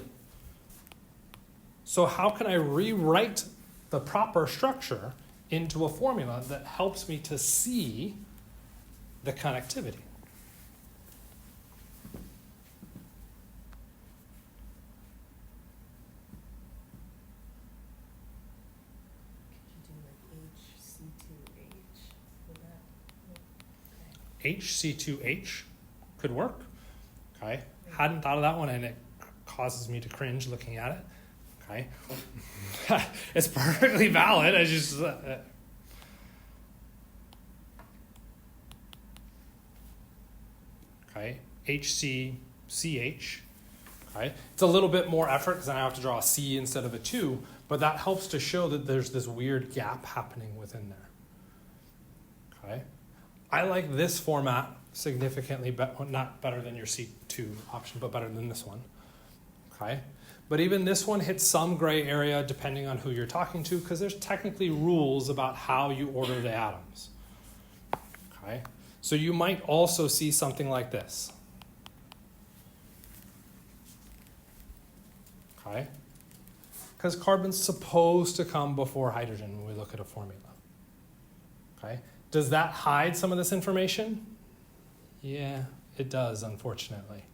So how can I rewrite the proper structure into a formula that helps me to see the connectivity? HC2H could work. Okay. Hadn't thought of that one, and it causes me to cringe looking at it. Okay. It's perfectly valid. I just okay. HCCH. Okay. It's a little bit more effort because then I have to draw a C instead of a 2, but that helps to show that there's this weird gap happening within there. Okay. I like this format significantly not better than your C2 option, but better than this one. Okay. But even this one hits some gray area depending on who you're talking to, because there's technically rules about how you order the atoms. Okay. So you might also see something like this. Okay. Because carbon's supposed to come before hydrogen when we look at a formula. Okay. Does that hide some of this information? Yeah, it does, unfortunately.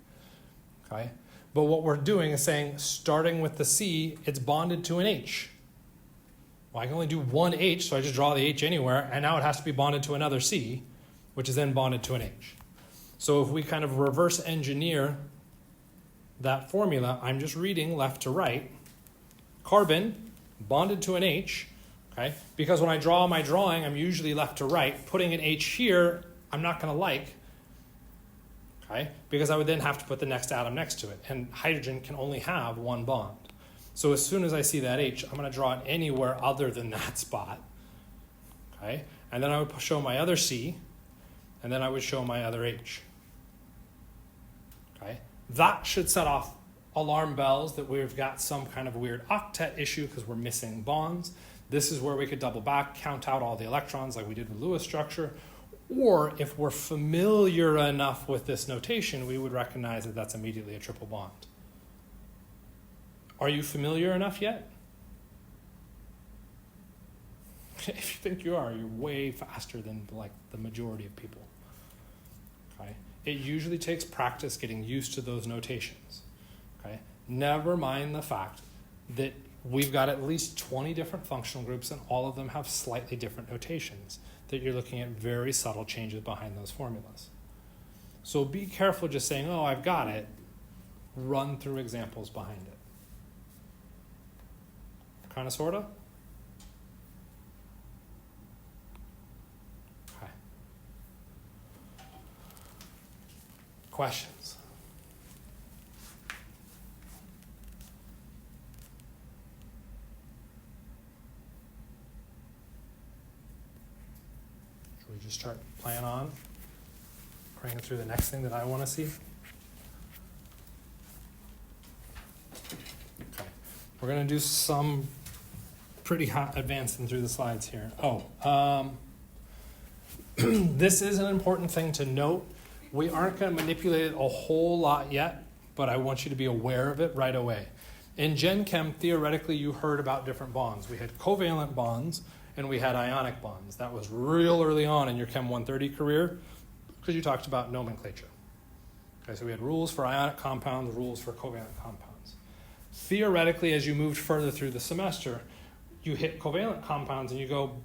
Okay? But what we're doing is saying, starting with the C, it's bonded to an H. Well, I can only do one H, so I just draw the H anywhere, and now it has to be bonded to another C, which is then bonded to an H. So if we kind of reverse engineer that formula, I'm just reading left to right. Carbon bonded to an H, okay? Because when I draw my drawing, I'm usually left to right. Putting an H here, I'm not going to like, okay? Because I would then have to put the next atom next to it. And hydrogen can only have one bond. So as soon as I see that H, I'm going to draw it anywhere other than that spot, okay? And then I would show my other C, and then I would show my other H, okay? That should set off alarm bells that we've got some kind of weird octet issue because we're missing bonds. This is where we could double back, count out all the electrons like we did with Lewis structure. Or if we're familiar enough with this notation, we would recognize that that's immediately a triple bond. Are you familiar enough yet? If you think you are, you're way faster than like the majority of people. Okay? It usually takes practice getting used to those notations. Okay? Never mind the fact that we've got at least 20 different functional groups and all of them have slightly different notations, that you're looking at very subtle changes behind those formulas. So be careful just saying, oh, I've got it. Run through examples behind it. Kind of, sort of? Okay. Questions? Should we just start playing on? Praying through the next thing that I want to see? Okay. We're going to do some pretty hot advancing through the slides here. This is an important thing to note. We aren't going to manipulate it a whole lot yet, but I want you to be aware of it right away. In Gen Chem, theoretically, you heard about different bonds. We had covalent bonds, and we had ionic bonds. That was real early on in your Chem 130 career, because you talked about nomenclature. Okay, so we had rules for ionic compounds, rules for covalent compounds. Theoretically, as you moved further through the semester, you hit covalent compounds and you go,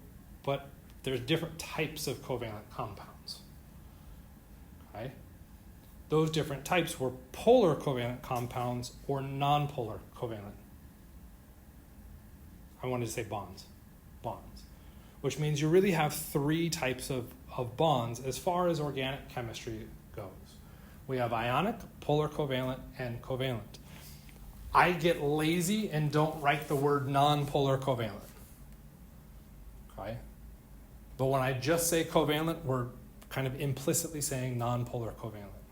but there's different types of covalent compounds. Okay? Those different types were polar covalent compounds or nonpolar covalent. I wanted to say bonds. Bonds. Which means you really have three types of bonds as far as organic chemistry goes. We have ionic, polar covalent, and covalent. I get lazy and don't write the word nonpolar covalent. Okay? But when I just say covalent, we're kind of implicitly saying nonpolar covalent.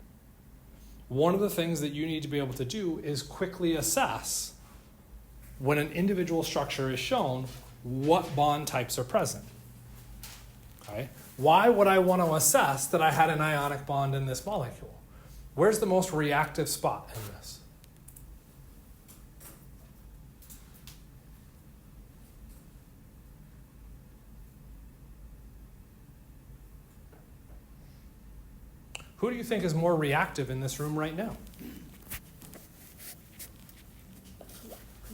One of the things that you need to be able to do is quickly assess when an individual structure is shown what bond types are present. Okay? Why would I want to assess that I had an ionic bond in this molecule? Where's the most reactive spot in this? Who do you think is more reactive in this room right now? Could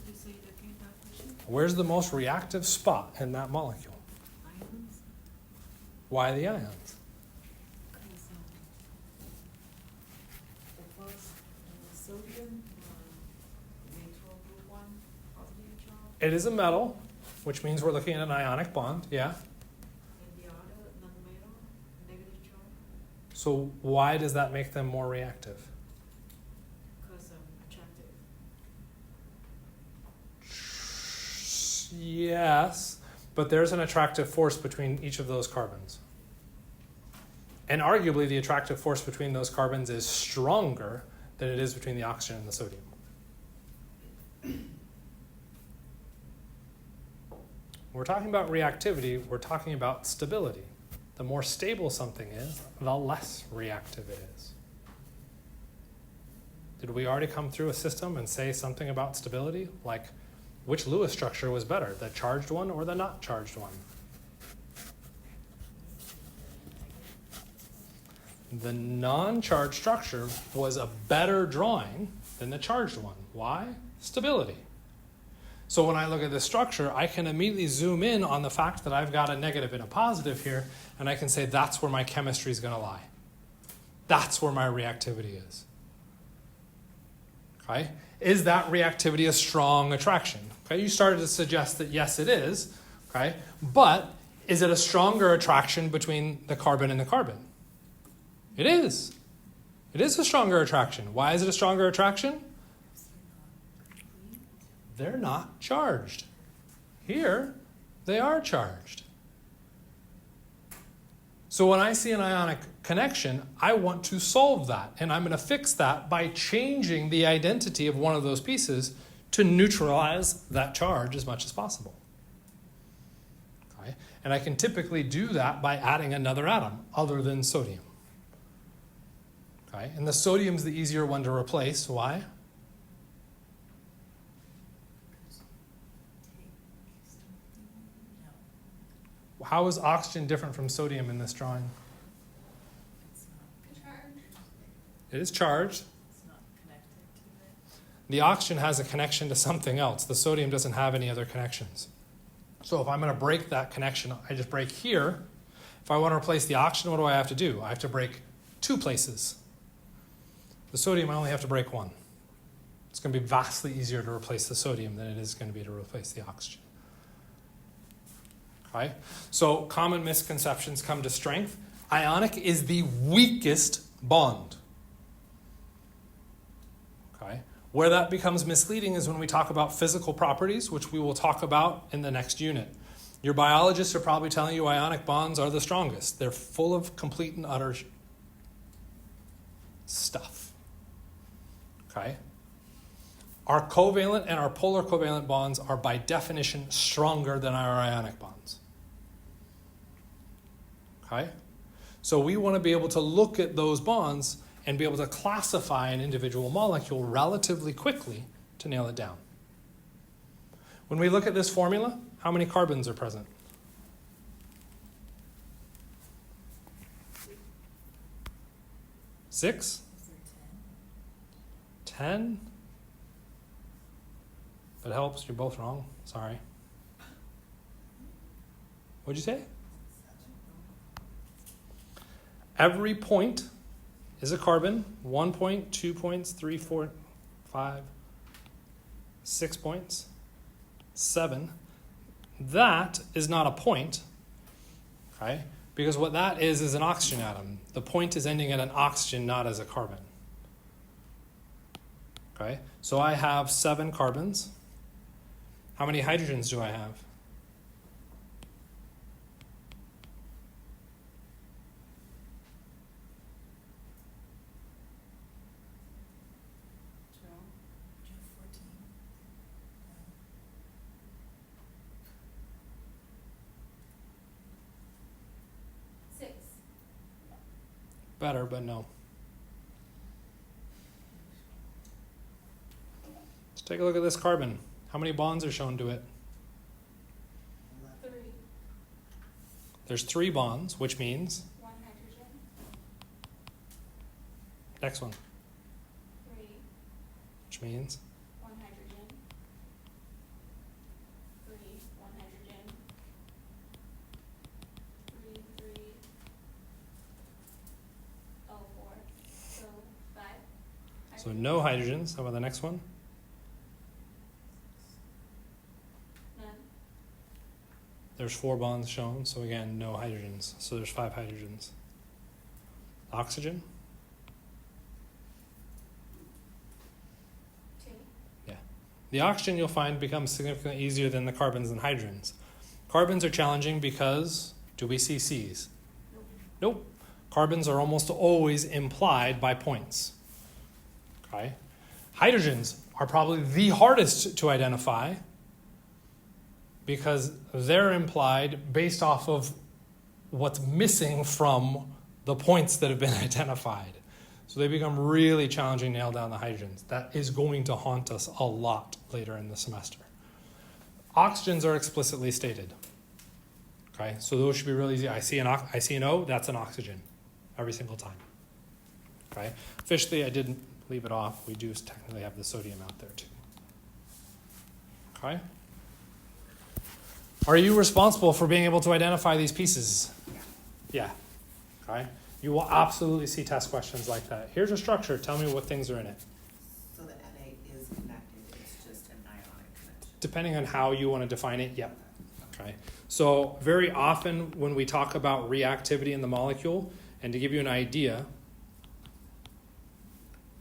you say it again, that question? Where's the most reactive spot in that molecule? Ions? Why the ions? Because the first sodium, neutral group 1, positive charge, It is a metal, which means we're looking at an ionic bond, yeah. and the other non-metal, negative charge, So why does that make them more reactive? because attractive. Yes, but there's an attractive force between each of those carbons. And arguably the attractive force between those carbons is stronger than it is between the oxygen and the sodium. When we're talking about reactivity, we're talking about stability. The more stable something is, the less reactive it is. Did we already come through a system and say something about stability? Like, which Lewis structure was better, the charged one or the not charged one? The non-charged structure was a better drawing than the charged one. Why? Stability. So when I look at this structure, I can immediately zoom in on the fact that I've got a negative and a positive here, and I can say that's where my chemistry is going to lie. That's where my reactivity is. Okay? Is that reactivity a strong attraction? Okay, you started to suggest that yes, it is. Okay, but is it a stronger attraction between the carbon and the carbon? It is. It is a stronger attraction. Why is it a stronger attraction? They're not charged. Here, they are charged. So when I see an ionic connection, I want to solve that. And I'm going to fix that by changing the identity of one of those pieces to neutralize that charge as much as possible. Okay? And I can typically do that by adding another atom other than sodium. Okay? And the sodium's the easier one to replace. Why? How is oxygen different from sodium in this drawing? It is charged. It's not connected to it. The oxygen has a connection to something else. The sodium doesn't have any other connections. So if I'm going to break that connection, I just break here. If I want to replace the oxygen, what do I have to do? I have to break 2 places. The sodium, I only have to break 1. It's going to be vastly easier to replace the sodium than it is going to be to replace the oxygen. Okay? So common misconceptions come to strength. Ionic is the weakest bond. Okay? Where that becomes misleading is when we talk about physical properties, which we will talk about in the next unit. Your biologists are probably telling you ionic bonds are the strongest. They're full of complete and utter stuff. Okay? Our covalent and our polar covalent bonds are by definition stronger than our ionic bonds. Okay? So we want to be able to look at those bonds and be able to classify an individual molecule relatively quickly to nail it down. When we look at this formula, how many carbons are present? 6? Is there 10? 10? That helps. You're both wrong. Sorry. What'd you say? Every point is a carbon. 1 point, 2 points, 3, 4, 5, 6 points, 7. That is not a point, okay? Because what that is an oxygen atom. The point is ending at an oxygen, not as a carbon. Okay? So I have 7 carbons. How many hydrogens do I have? 14. 6. Better, but no. Let's take a look at this carbon. How many bonds are shown to it? 3. There's 3 bonds, which means, 1 hydrogen. next one, 3. which means, 1 hydrogen. 3. 1 hydrogen. 3, 3. Oh, 4. So 5. so no hydrogens. How about the next one? None. There's 4 bonds shown, so again, no hydrogens. So there's 5 hydrogens. Oxygen? 2. The oxygen you'll find becomes significantly easier than the carbons and hydrogens. Carbons are challenging because, do we see C's? Nope. Carbons are almost always implied by points. Okay? Hydrogens are probably the hardest to identify because they're implied based off of what's missing from the points that have been identified. So they become really challenging to nail down the hydrogens. That is going to haunt us a lot later in the semester. Oxygens are explicitly stated. Okay, so those should be really easy. I see an O, that's an oxygen every single time. Okay, officially I didn't leave it off. We do technically have the sodium out there too. Okay. Are you responsible for being able to identify these pieces? Yeah. Okay. You will absolutely see test questions like that. Here's a structure. Tell me what things are in it. So the Na depending on how you want to define it, yep. Okay. So very often when we talk about reactivity in the molecule, and to give you an idea,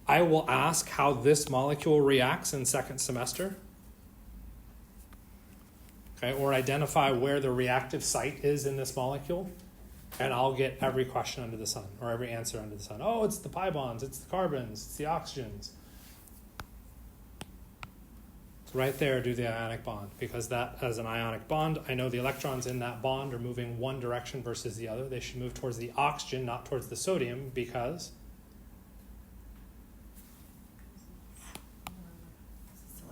I will ask how this molecule reacts in second semester. Okay, or identify where the reactive site is in this molecule, and I'll get every question under the sun, or every answer under the sun. Oh, it's the pi bonds, it's the carbons, it's the oxygens. So right there, do the ionic bond, because that as an ionic bond, I know the electrons in that bond are moving one direction versus the other. They should move towards the oxygen, not towards the sodium, because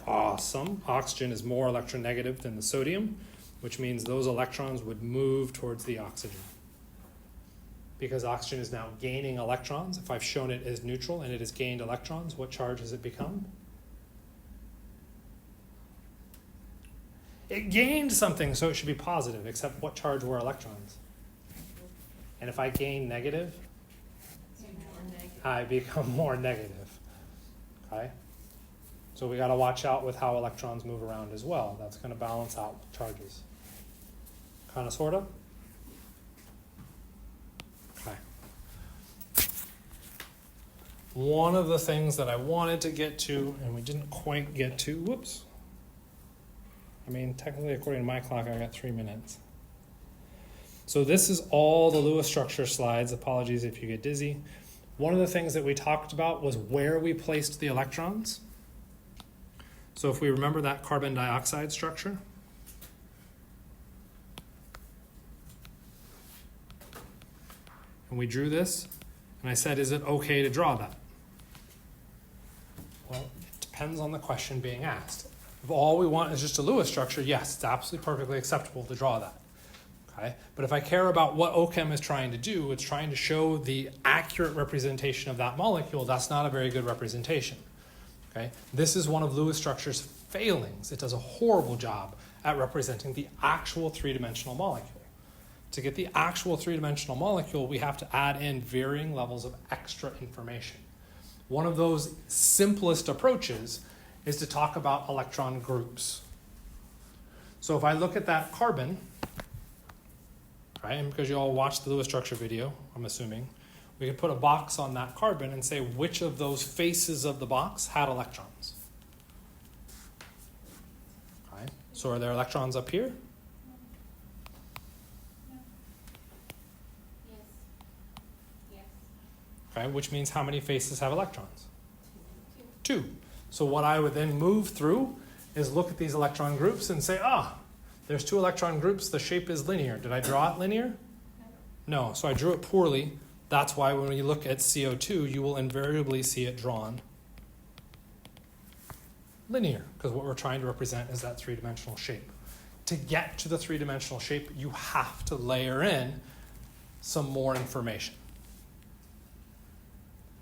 awesome. Oxygen is more electronegative than the sodium, which means those electrons would move towards the oxygen. Because oxygen is now gaining electrons, if I've shown it as neutral and it has gained electrons, what charge has it become? It gained something, so it should be positive, except what charge were electrons? And if I gain negative, I become more negative. Okay? So we got to watch out with how electrons move around as well. That's going to balance out charges. Kind of, sort of? Okay. One of the things that I wanted to get to, and we didn't quite get to, whoops. I mean, technically, according to my clock, I got 3 minutes. So this is all the Lewis structure slides. Apologies if you get dizzy. One of the things that we talked about was where we placed the electrons. So if we remember that carbon dioxide structure, and we drew this, and I said, is it okay to draw that? Well, it depends on the question being asked. If all we want is just a Lewis structure, yes, it's absolutely perfectly acceptable to draw that. Okay? But if I care about what OCHEM is trying to do, it's trying to show the accurate representation of that molecule, that's not a very good representation. Okay? This is one of Lewis structure's failings. It does a horrible job at representing the actual three-dimensional molecule. To get the actual three-dimensional molecule, we have to add in varying levels of extra information. One of those simplest approaches is to talk about electron groups. So if I look at that carbon, right, and because you all watched the Lewis structure video, I'm assuming, we could put a box on that carbon and say which of those faces of the box had electrons. Okay. So are there electrons up here? No. Yes. Yes. Okay, which means how many faces have electrons? 2. So what I would then move through is look at these electron groups and say, there's 2 electron groups, the shape is linear. Did I draw it linear? No, so I drew it poorly. That's why when you look at CO2, you will invariably see it drawn linear, because what we're trying to represent is that three-dimensional shape. To get to the three-dimensional shape, you have to layer in some more information.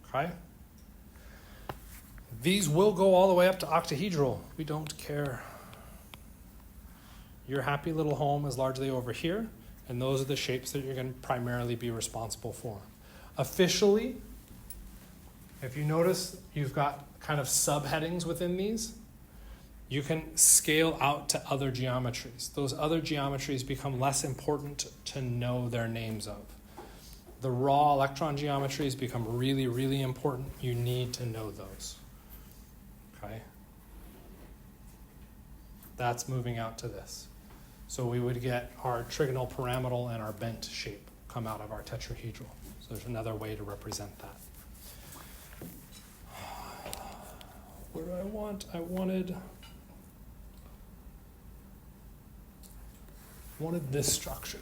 Okay? These will go all the way up to octahedral. We don't care. Your happy little home is largely over here, and those are the shapes that you're going to primarily be responsible for. Officially, if you notice, you've got kind of subheadings within these. You can scale out to other geometries. Those other geometries become less important to know their names of. The raw electron geometries become really, really important. You need to know those. Okay? That's moving out to this. So we would get our trigonal pyramidal and our bent shape come out of our tetrahedral. So there's another way to represent that. What do I want? I wanted this structure.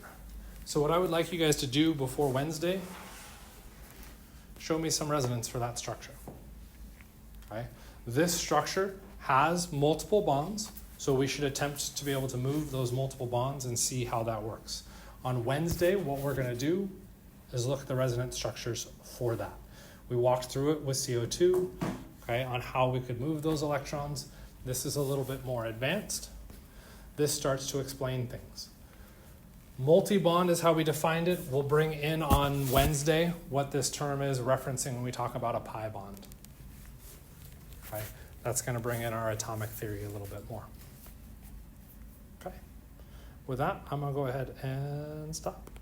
So what I would like you guys to do before Wednesday, show me some resonance for that structure. Okay? This structure has multiple bonds, so we should attempt to be able to move those multiple bonds and see how that works. On Wednesday, what we're going to do is look at the resonance structures for that. We walked through it with CO2, okay, on how we could move those electrons. This is a little bit more advanced. This starts to explain things. Multi-bond is how we defined it. We'll bring in on Wednesday what this term is referencing when we talk about a pi bond. Okay? That's going to bring in our atomic theory a little bit more. Okay. With that, I'm gonna go ahead and stop.